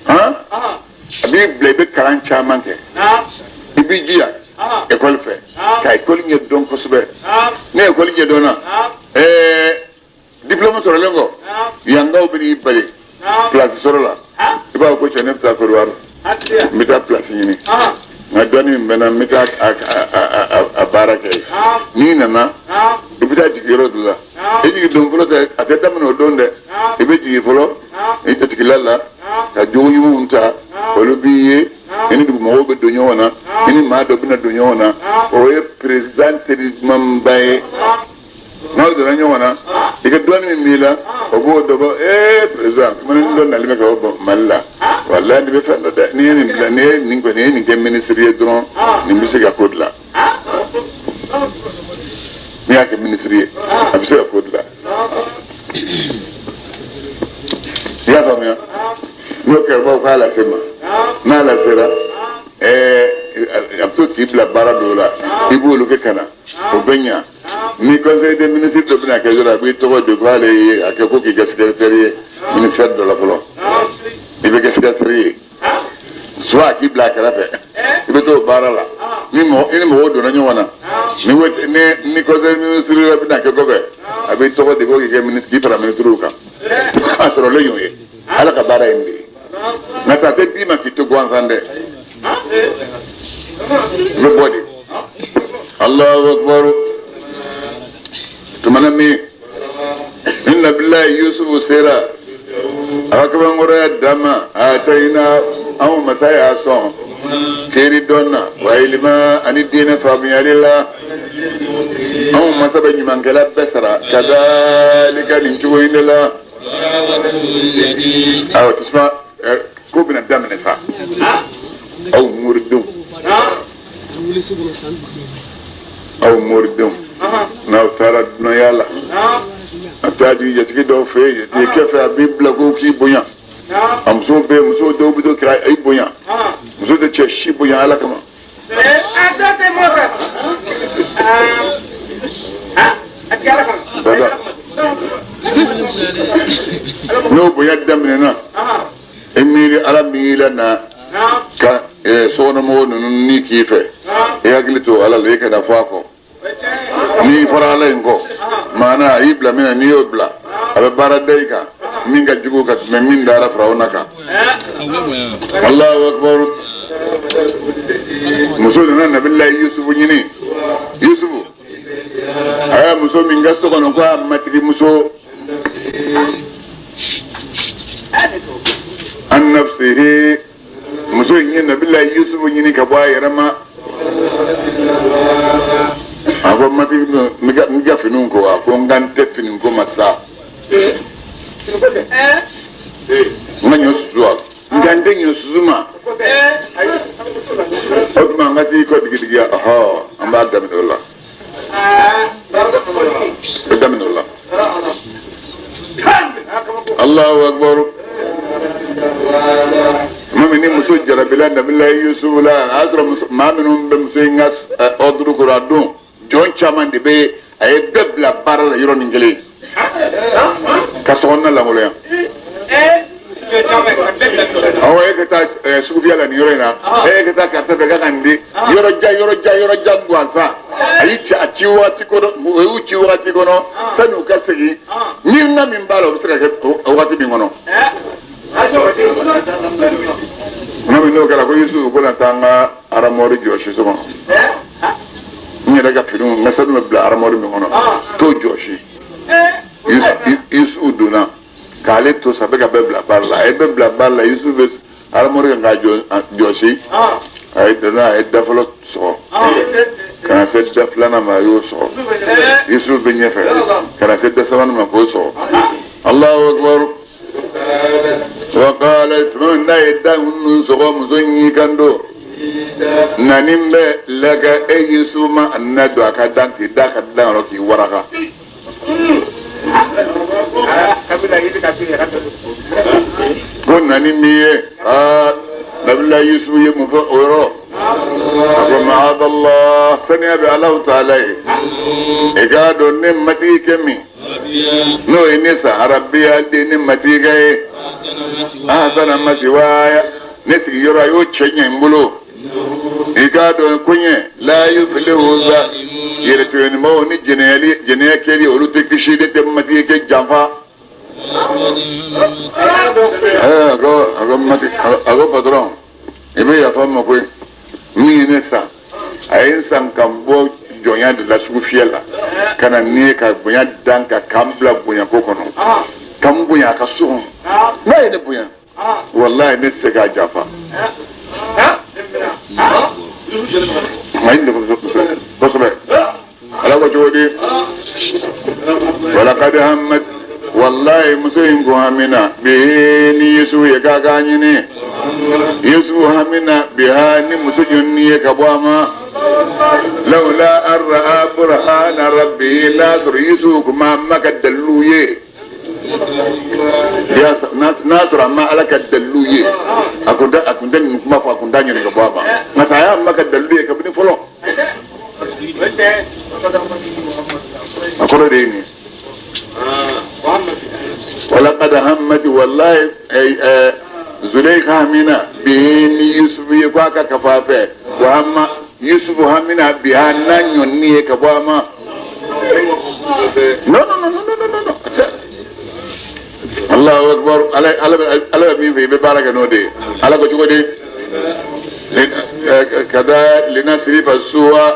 a b'i bila i bɛ kalan caman kɛ i b'i jija école fɛ ka école ɲɛ dɔn kosɛbɛ ne école ɲɛ dɔnna diplôme sɔrɔlen kɔ yankaw bɛ n'i bali place sɔrɔ la i b'a fɔ ko cɛ ne bɛ taa Côte d'Ivoire n bɛ taa place ɲini nka dɔnni min bɛ n na n bɛ taa a baara kɛ n'i nana i bɛ taa jigin yɔrɔ dɔ la i jigin don fɔlɔ tɛ a tɛ daminɛ o don dɛ i bɛ jigin fɔlɔ i jatigila la ka jogo ɲumanw ta olu b'i ye i ni dugumɔgɔw bɛ don ɲɔgɔn na i ni maa dɔ bɛna don ɲɔgɔn na o ye président terimanba ye n'aw donna ɲɔgɔn na i ka dɔnni min b'i la o b'o dɔ bɔ président kuma ni dɔ nali bɛ ka bɔ Mali la walayi nin bɛ fɛn dɔ dɛ n'i ye nin bila n'i ye nin kɛ ministre ye dɔrɔn nin bɛ se ka ko dilan n'i y'a kɛ ministre ye a bɛ se ka ko dilan i y'a faamuya n'o kɛrɛbaw k'a lase ma n'a lasera a bɛ to k'i bila baara dɔw la i b'olu kɛ ka na o bɛ ɲa ni conseil des ministres dɔ bɛna kɛ dɔrɔn a b'i tɔgɔ de ko ale ye a kɛ ko k'i kɛ secrétaire ye ministère dɔ la fɔlɔ i bɛ kɛ secrétaire ye soit k'i bila a kɛrɛfɛ i bɛ t'o baara la i ni mɔgɔw donna ɲɔgɔn na ni conseil des ministres dɔ bɛna kɛ kɔfɛ a b'i tɔgɔ de ko k'i kɛ ministre k'i fara ministres kan a sɔrɔlen y'o ye Ala ka baara ye nin de ye nka a tɛ d'i ma k'i to gansan dɛ n bɛ bɔ de Allahu akbar tumana min ni nabilayi Yusufu sera a ka kabankɔrɔya dama a tayina anw masa y'a sɔn keri dɔn na wa ilima ani diinɛ faamuyali la anw masa bɛ ɲumankɛla bɛɛ sara kadalika nin cogo in de la awɔ tasuma ko bɛna daminɛ sa aw moridenw n'aw taara dunanya la a taa di yatigi dɔw fɛ yen yatigi kɛfɛ a b'i bila ko k'i bonya a muso dɔw bɛ to kira i bonya muso tɛ cɛ si bonya Ala kama n'o bonya daminɛna i miiri Ala min y'i la na ka sono mo ni kife hakili ala le ka da fako ni farala ngo mana ibla mina ni obla abe baradai ka min ga jugo ka min dara farauna ka Allahu akbar muso na nabillahi yusuf nyini yusuf aya muso min ga so kono ko matri muso an nafsihi muso nyini nabillahi yusuf nyini ka ba yarama ako mati miga finun ko ako ngante finun ko masa nganyo suwa ngante nyo suzuma otuma ngati ko digi aha amba daminullah daminullah Allahu akbar mamini muso jarabila nabillahi yusuf la azra ma minhum bimsingas odru quradun jon chaman de be ay bebla baral yoro ngele ka sonna la molo ya awa ekata sufia la yoro na ekata ka tabe ga kandi yoro ja gwansa ayi cha chiwa tikono u chiwa tikono sanu ka segi nyirna min balo bisaka ke wati bi ngono nabi no kala ko yusu ko na tanga aramori joshi so ni daga firu mesadu me bla aramori mi ngono to joshi yusu duna kale to sabega bebla balla yusu be aramori nga joshi ay dana ay dafalo so kana se daflana ma yusu yusu be nyefe kana se dasawana ma ko so Allahu akbar وقالت من دايدان سوم زني كندو نانيمبه لك اي سوما ندو اكدان تداك دان روكي ورقه كنا نميه نبلا يسوع يمفورو ومعاذ الله سنيا بالله تعالى اجادو نمتي كمي no inisa arabiya dini matigaye ahsana masiwaya nesi yoro yo chenye mbulo igado kunye la yuflihu za yere ni mo ni jeneli keri olu tekishide te matike jamfa ago padron ebe ya famo ko ni nesa ayensan kambo jonya de la sufiela kana ne ka bunya danka kambla bunya kokono kam bunya ka suhun na ne bunya wallahi ne se ga jafa mai ne ko so ala ko jodi wala qad hammat wallahi musayin go hamina be ni yesu ya ga ganyi ne yesu hamina be hani musujun ni ka bwama لولا أن رأى برهان ربه لا تريسوك ما مك الدلوية يا ناصر ما لك الدلوية أكون ما فأكون داني لك بابا ما سايا مك الدلوية كبني فلو أقول ديني ولقد همت والله زليخا منا بهني يوسف يقاك كفافة وهم يوسف همنا بهانا يوني كباما no الله أكبر على مين في ببارك نودي على كتوكدي كذا لنصرف السوء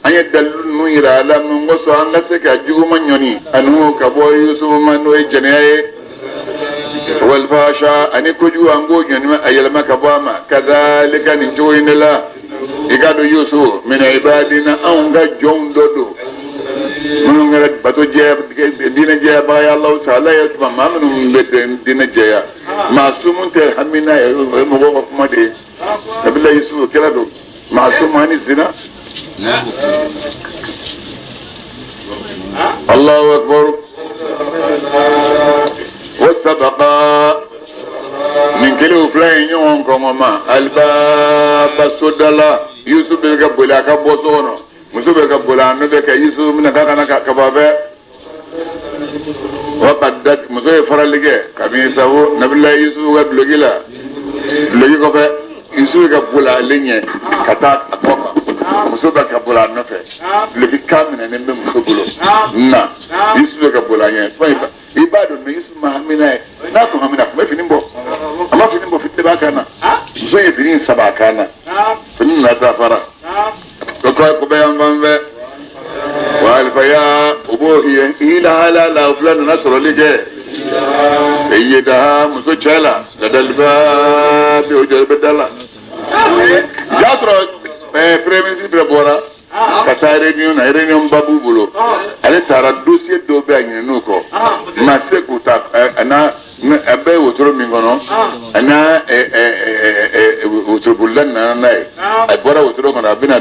أن يدلون إلى علم نقص عن نفسك أجوه من يوني أنه كبو يوسف من وجنيه والفاشا أن يكجو أنغو جنما أيلما كباما كذلك نجوين الله igado yusu min ibadina anga jomdodo mun ngara bato je dina je ba ya Allah taala ya tuma mamnu beten dina je ya masumun te hamina ya mo go kuma de kabila yusu kala do masum hani zina Allahu akbar wasabaqa min kilo fly nyon ko mama albaba sodala yusuf be ga bola ka bosono musu be ga bola no be ka yusuf min ka kana ka babe wa qaddat musu faralige kami sawo nabillahi yusuf ga blogila logi ko fe Yusuf ka bula lenye kata akoka muso ba ka bula nofe le bi kamina ne muso bulo na Yusuf ka bula nya faiba ibadu no Yusuf mahamina na ko hamina ko fini mbo ama fini mbo fitte ba kana muso ye fini saba kana fini na ta fara ko be ambe wal faya ubuhi ila ala la fulan nasro lige sayyida muso chala dadalba bi ujal bedala jatro premier ministre bora kata réunion babu bulo ale tara dossier do be anyine nuko mase kuta ana abe wotoro mingono ana wotoro bulan na nai abora wotoro kono abina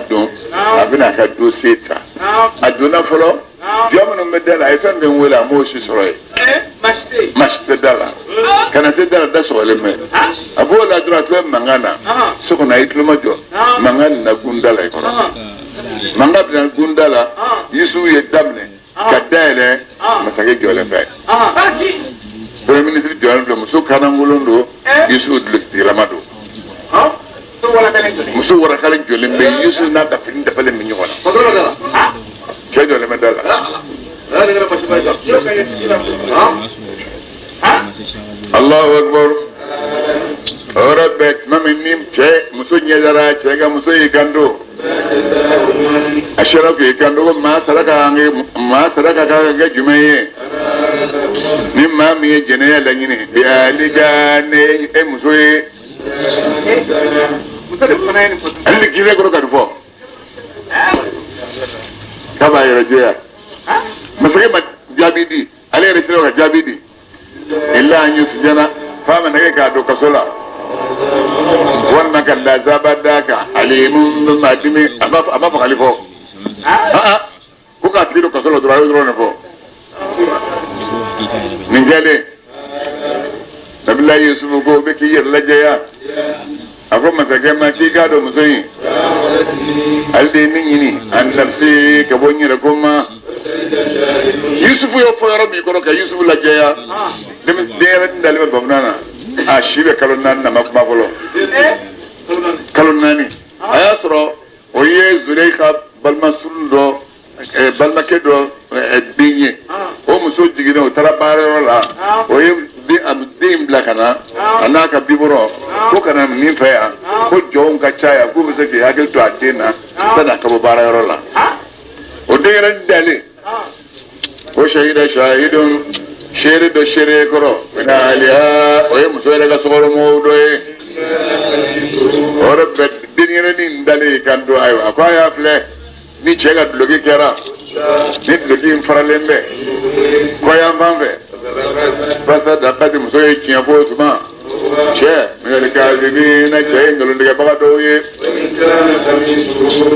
ka dossier ta aduna folo diamono medala etan den wela mo shi soroy mashte dala kana te dala da so le me abola dura to mangana soko na itluma jo mangana na gundala ko manga bin gundala Yusuf ye damne kadale masake jole fe premier ministre jole do muso kana ngolondo Yusuf dlekti ramado muso wara kala jole be Yusuf na da fin da fale min yona ke jole me dala Allahu akbar Rabbek maminim che muso nyedara che ga muso yikando ashara ke kando ma saraka ka ga jumaye ni ma mi jene ya lanyini bi alijane e muso ye ali kire ko ka fo kaba yero jeya masake ma jabidi ale retiro ka jabidi illa an yusjana fama nake ka do kasola wannan kan la zabadaka alimun madimi amma fa khalifo ko ka tiro kasola duro ne fo min jale nabila yusuf ko be ki yer lajaya ako masake ma ki ga do musoyi alde ni an nafsi ka bonni da kuma Yusuf yo fo yaro mi ko ka Yusuf lajaya dem dere ndale babnana shibe kalon nan na makuma bolo kalon nani ayasro oye Zulaykha balma sundo balma kedo binye o muso jigino tarabare wala oye bi am dim blakana anaka biboro ko kana min fa ko jon ka chaya ko be se ya gel to adena sada ka bara wala o de ran dale o shahida shahidun shere do shere koro na aliya oye muso daga sogoro mo doye ore bet dinire ni ndale kando ayo akaya fle ni chega blogi kera ni blogi faralembe koya mambe basa da kadi muso ye kiya bo tuma che ngale kazibi na che ngalo ndiga baga doye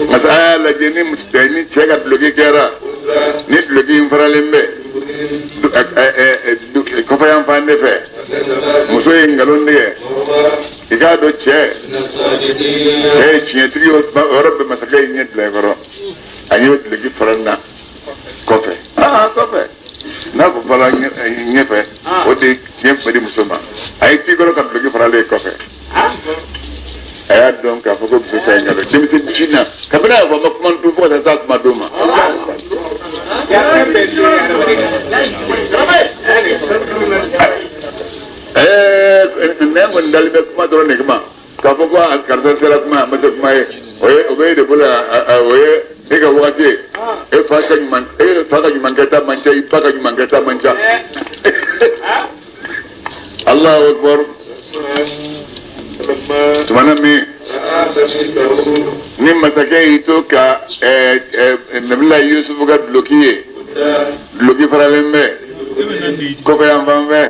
masala jeni mustani chega blogi kera ni blogi faralembe ko fa yam fande fe muso ye ngalon de iga do che chietri o robbe masakay nyet le goro anyo le gi faranna kofe kofe na ko fala nyefe o de nyefe di muso ma ay ti goro ka le gi farale kofe aya donc ka foko biso tay ngalo demite china ka bana ko makman tu fo da zat maduma nengo ndalbe kuma doro ne kuma ka foko an karta sera kuma mata kuma oye obe de bula oye diga wakati faka nyman gata mancha faka nyman gata mancha Allahu akbar tumana mi ni masake ito ka nabila Yusuf ga bloki faralembe ko fa yambe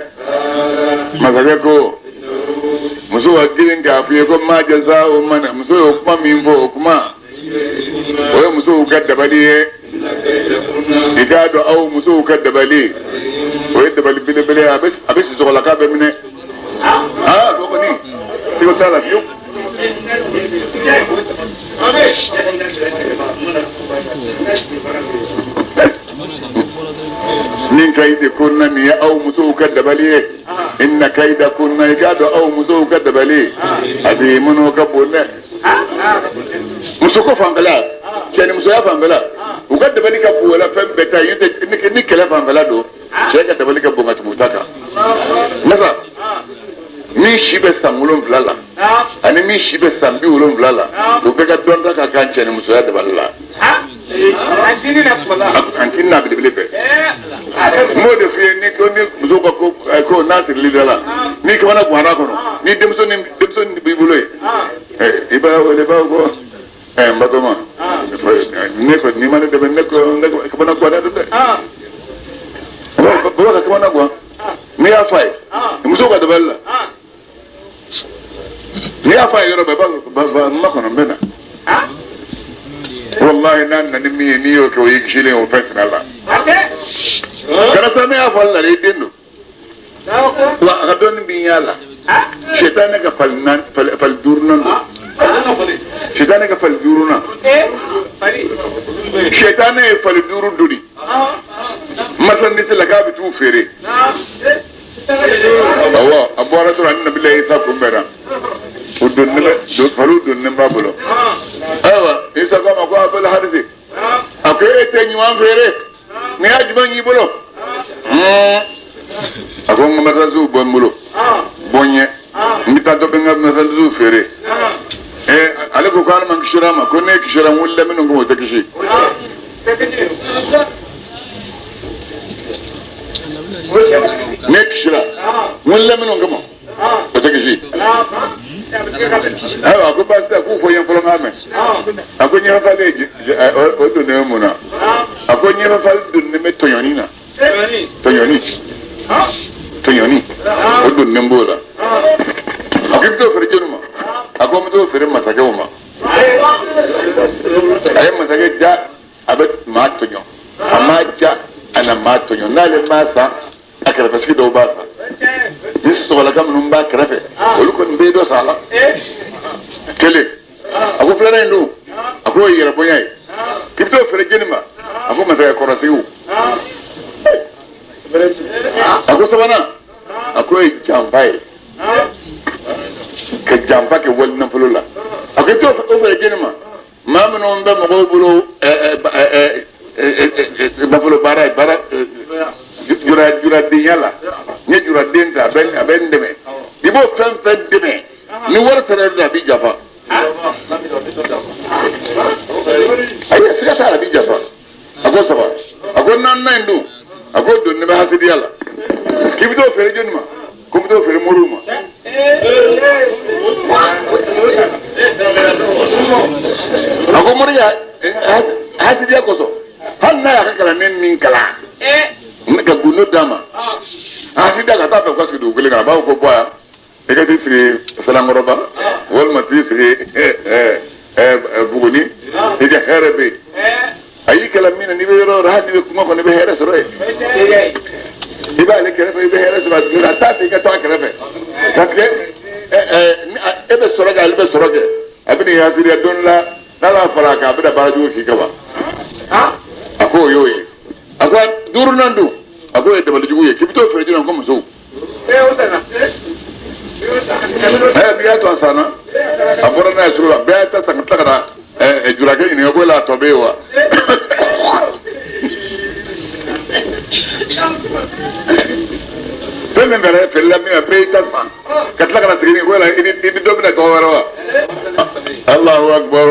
masake ko muso wa girin ka fiye ko ma jazao mana muso yo kuma mimbo kuma oye muso ka dabali igado au muso ka dabali oye dabali bile abis zola ka be mine ko ni sigo sala fiu nin kai de kunna mi au muso ka dabali inna kaydakunna ikado aw muso ka dabali adi mono ka bonne muso ko fangala ceni muso ya fangala u ka dabali ka buwala fɛn bɛɛ ta yite ni kɛlɛ fanfɛla don cɛ ka dabali ka bon ka tɛmɛ u ta kan masa min si bɛ san 7 la ani min si bɛ san 70 la o bɛɛ ka dɔn ta ka kan cɛni musoya dabali la antini na belebele fɛ m'o de f'i ye ni muso ka ko n'a sirili da la n'i kamana guwanna kɔnɔ ni denmisɛnnin b'i bolo ye i b'a wele b'a ko n batoma ne ko n'i ma ne dɛmɛ ne kamana guwanna don dɛ baba ka kamana guwan n'i y'a f'a ye muso ka dabali la n'i y'a f'a ye yɔrɔ bɛɛ ma kɔnɔ n bɛ na wallahi nan na ni min ye n'i y'o kɛ o y'i kisilen o fɛn sina la karisa ne y'a fɔ ale la i den don wa a ka dɔnni b'i y'a la sitani ka fali 5nan don sitani ka fali 5nan sitani ye fali 5 doni masandisi la k'a bɛ t'u feere awɔ a bɔra dɔrɔn ani nabila Isa kunbɛnna o faliw donnen b'a bolo ayiwa Isa ko a ma ko a bɛla hadisi a ko e tɛ ɲuman feere ni y'a jumɛn y'i bolo a ko n ka masalisiw bɔ n bolo bɔ n ɲɛ n bɛ taa dɔ bɛ n ka masalisiw feere ale ko k'ale man kisira ma ko ne kisira n wulila minnu ko o tɛ kisi ne kisira n wulila minnu kama o tɛ kisi ayiwa a ko baasi tɛ k'u fɔ n ye fɔlɔ n k'a mɛn a ko ɲɛfafali o donnen bɛ mun na a ko ɲɛfafali donnen bɛ tɔɲɔni na tɔɲɔni o donnen b'o la a ko i bɛ t'o feere jɔnni ma a ko n bɛ t'o feere masakɛw ma a ye masakɛ ja a bɛ maa tɔɲɔ a ma ja a na maa tɔɲɔ n'ale m'a san a kɛrɛfɛsigi dɔw b'a san ni sɔgɔlaka minnu b'a kɛrɛfɛ olu kɔni bɛ dɔ san a la kelen a ko filanan in dun a ko o ye yɛrɛbonya ye k'i bɛ t'o feere jɔnni ma a ko masakɛ kɔrɔsigiw a ko sabanan a ko o ye janfa ye ka janfa kɛ wali nafolo la a ko i t'o feere jɔnni ma maa minnu bɛ mɔgɔw bolo nafolo baara juradenya la n ye juraden ta a bɛ n dɛmɛ i b'o fɛn fɛn dɛmɛ ni wari sera a b'i jafa ayi siga t'a la a b'i jafa a ko 3 a ko 4nan in dun a ko donni bɛ hasidiya la k'i bɛ t'o feere jɔnni ma ko n bɛ t'o feere moriw ma a ko moriya hasidiya kosɔn hali n'a y'a ka kalanden min kalan ka gundo d'a ma hasidiya ka taa fɛ ka sigi dugu kelen kan a b'a fɔ ko bɔ yan i ka t'i sigi Salankɔrɔba walima t'i sigi Buguni i ka hɛrɛ bɛ yen a y'i kalan min na n'i bɛ yɔrɔ o yɔrɔ hali n'i bɛ kuma kɔnɔ i bɛ hɛrɛ sɔrɔ yen i b'ale kɛrɛfɛ i bɛ hɛrɛ sɔrɔ a t'a fɛ i ka to a kɛrɛfɛ parce que e bɛ sɔrɔ kɛ ale bɛ sɔrɔ kɛ a bɛ nin hasidiya don la n'ala fara a kan a bɛ na baara jugu k'i kama a ko o y'o ye a ko 5nan dun a ko o ye dabalijugu ye k'i bɛ t'o feere jɔnni ma ko musow bɛɛ y'a to a sanna a bɔra n'a ye sugu la bɛɛ y'a ta san ka tila ka na jurakɛ ɲininka ko la a tɔ bɛ yen wa fɛn min fɛnɛ feerela min na bɛɛ y'i ta san ka tila ka na segin ko la i ni dɔ bɛna tɔgɔ wɛrɛ wa Allahu akbar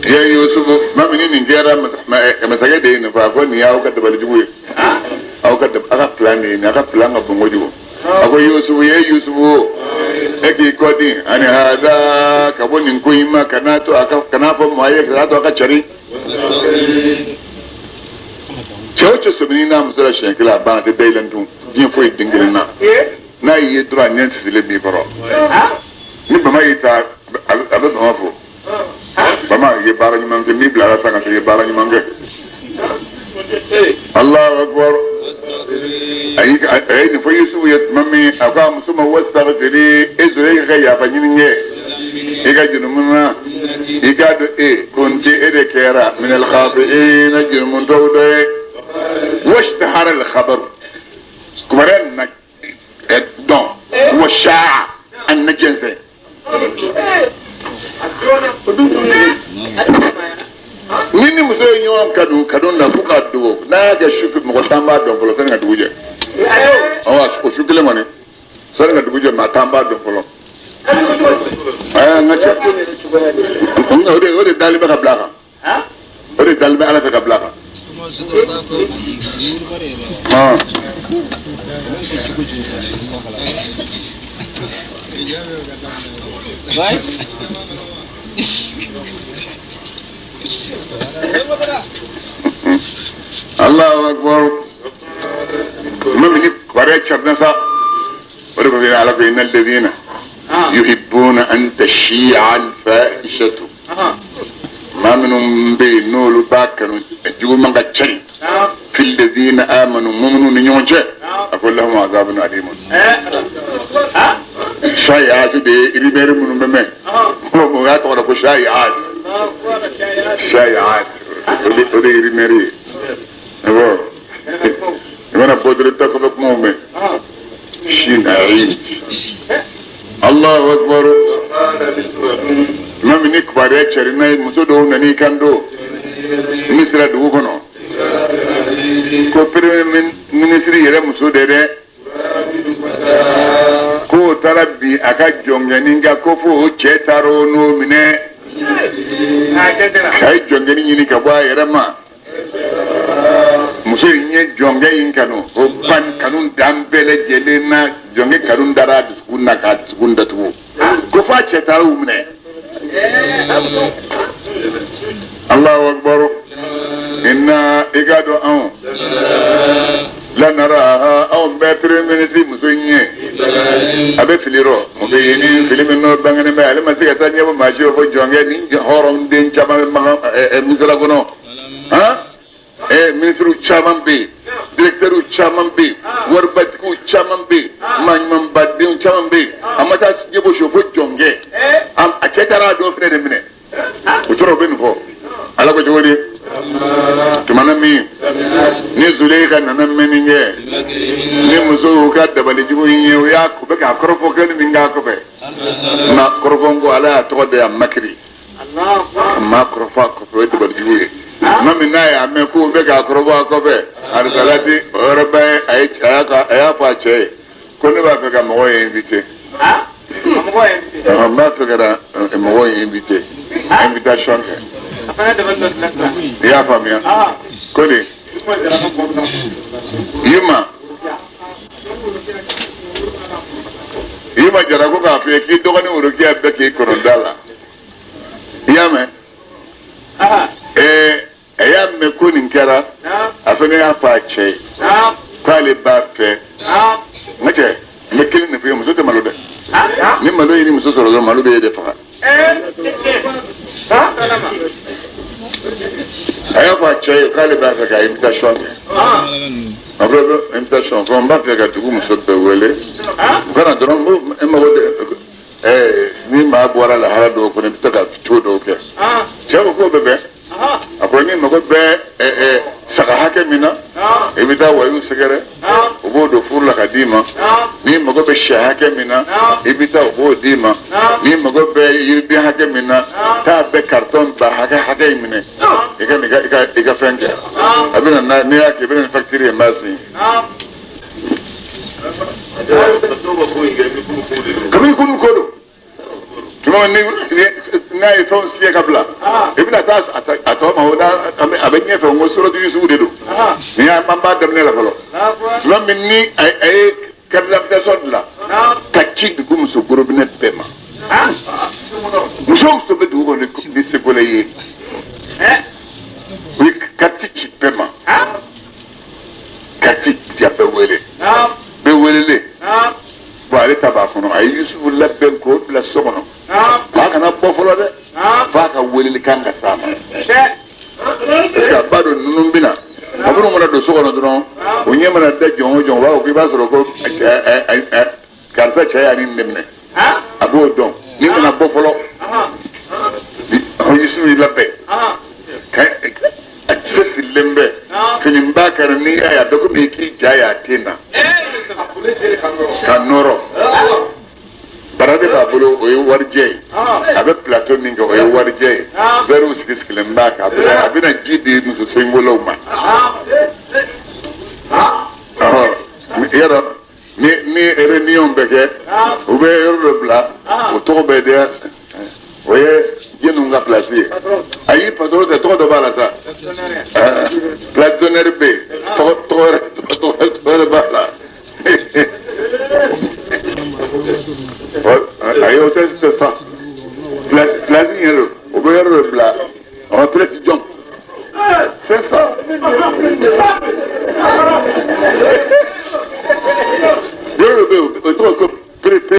ya Yusufu mami ni nin kɛra masakɛ de ye nin fɔ a ko nin y'aw ka dabalijugu ye aw ka plan de ye nin a ka plan ka bon kojugu a ko Yusufu ye Yusufu e k'i kɔdi ani hada ka bɔ nin ko in ma kana fɔ maa ye kana to a ka cari cɛ o cɛ sɔmini n'a muso la siɲɛ kelen a banna tɛ dayilen tun diɲɛ foyi den kelen na n'a y'i ye dɔrɔn a ɲɛ sisilen b'i kɔrɔ ni bama y'i ta a bɛ bama fo bama i ye baara ɲuman kɛ n'i bilara sa ka sɔrɔ i ye baara ɲuman kɛ Allahu akbar a ye nin fɔ Yusufu ye tuma min a ko a muso ma wastaghfiri e sɔrɔ e ka yafa ɲini n ye i ka jurumu na i k'a dɔn ko n tɛ e de kɛra min al-khati'in jurumutɔw dɔ ye washtahara al-khabar kibaruya nana dɔn wa saa an na jɛnsɛn ni muso ye ɲɔgɔn kadu na fo ka dogo n'a y'a kɛ su mɔgɔ 10 b'a dɔn fɔlɔ sani ka dugu jɛ o su kelen kɔni sani ka dugu jɛ maa 10 b'a dɔn fɔlɔ n ka cɛ o de dali bɛ ka bila kan o de dali bɛ ala fɛ ka bila kan Allahu akbar mamini kware chabna sa wala ko ala ko innal ladina yuhibbuna an tashi'a al-fahishatu ma minhum bi nulu bakanu jugu manga cari fil ladina amanu mu'minun nyonje akol lahum azabun alimun shay'at de ibere munum meme ko ga to ko shay'at ode ibere abo wana bodre ta ko mo me shina'i Allahu akbar mamini kware cari na muso do nani kando misra do kono ko premier ministre yere muso de ko tarabi aka jongani nga ko fo chetaro no mine kai jongani ni ka ba yere ma muso nye jonge yin kanu o ban kanun dambele jelena jonge kanun dara diskunna ka diskunda tu ko fa chetaro mine Allahu akbar inna igado an la nara aw betre minisi musonye abe filiro mo be yini filimi no bangane be ale masiga tanya bo maji o jonge ni horon den chama ma musala gono ha ministru chaman be directeur chaman be warbatiku chaman be manman badin chaman be amata jebo shofo jonge am a cetara do fere mine utoro ben ko ala ko jodi tumana mi ni Zuleyka nana meninge ni muso ka dabali jibo yin ya ko be ka korofo kan mi nga ko be na korofo ngo ala to de makri Allah ma korofo ko be dabali jibo mami na ya me ko be ka korofo ko be arsalati orba ay chaka ay fa che ko ne ba ka mo invité ma fekara mo invité invitation ya famia kodi yima jara ko ka fe ki dogani wuro ki abbe ki korondala yame ya me ko nin kara afene ya fa che kale ba fe ngache me kin ne fe muso te malo de ni malo ni muso soro do malo be de fa aya fa che kale ba ka invitation abro invitation from ba ka tugu muso be wele kana doron mo e ma wode ni ma bora la hala do ko ne bitaka to do ke jago ko bebe akoni ma ko be saka hake mina e bita wayu segere obo do fur la kadima ni ma ko be shahake mina e bita obo dima ni ma ko be yirbi hake mina ta be karton ba hake mina e ga fenge abina na ne yake bin factory masi kamin kun kodo tuma ni na yi ton siya kabla ibn atas ato ma hoda abenye to ngo suro du yusu dedo ni ya mamba damne la falo lo min ni ay kadlam ta sodla kacci du gum so goro binet pema muso so be du ko ni se ko lay wi kacci ci pema kacci ya be wele wale tabakono ay yusufu labben ko la sokono fa kana bofolo de fa ka welili kanga sama ka bado numbina aburu mona do sokono dron o nyema na de jon wa ko ba soro ko karta chaya ni nemne abo don ni na bofolo o yusufu labbe lembe filimba karani ya doko me ki jaya tena ka nɔrɔ barade b'a bolo o ye warijɛ ye a bɛ plateau min kɛ o ye warijɛ ye verrew sigi-sigilen b'a kan a bɛna ji di muso sengolaw ma yɔrɔ ni réunion bɛ kɛ u bɛ yɔrɔ dɔ bila o tɔgɔ bɛ de o ye jɛnniw ka place ye ayi patron tɛ tɔgɔ dɔ b'a la sa place d'honneur bɛ yen tɔgɔ wɛrɛ b'a la ayi o tɛ sisan place in yɛrɛ o bɛ yɔrɔ dɔ bila retraite jɔn c'est ça yɔrɔ dɔ bɛ yen o tɔgɔ ko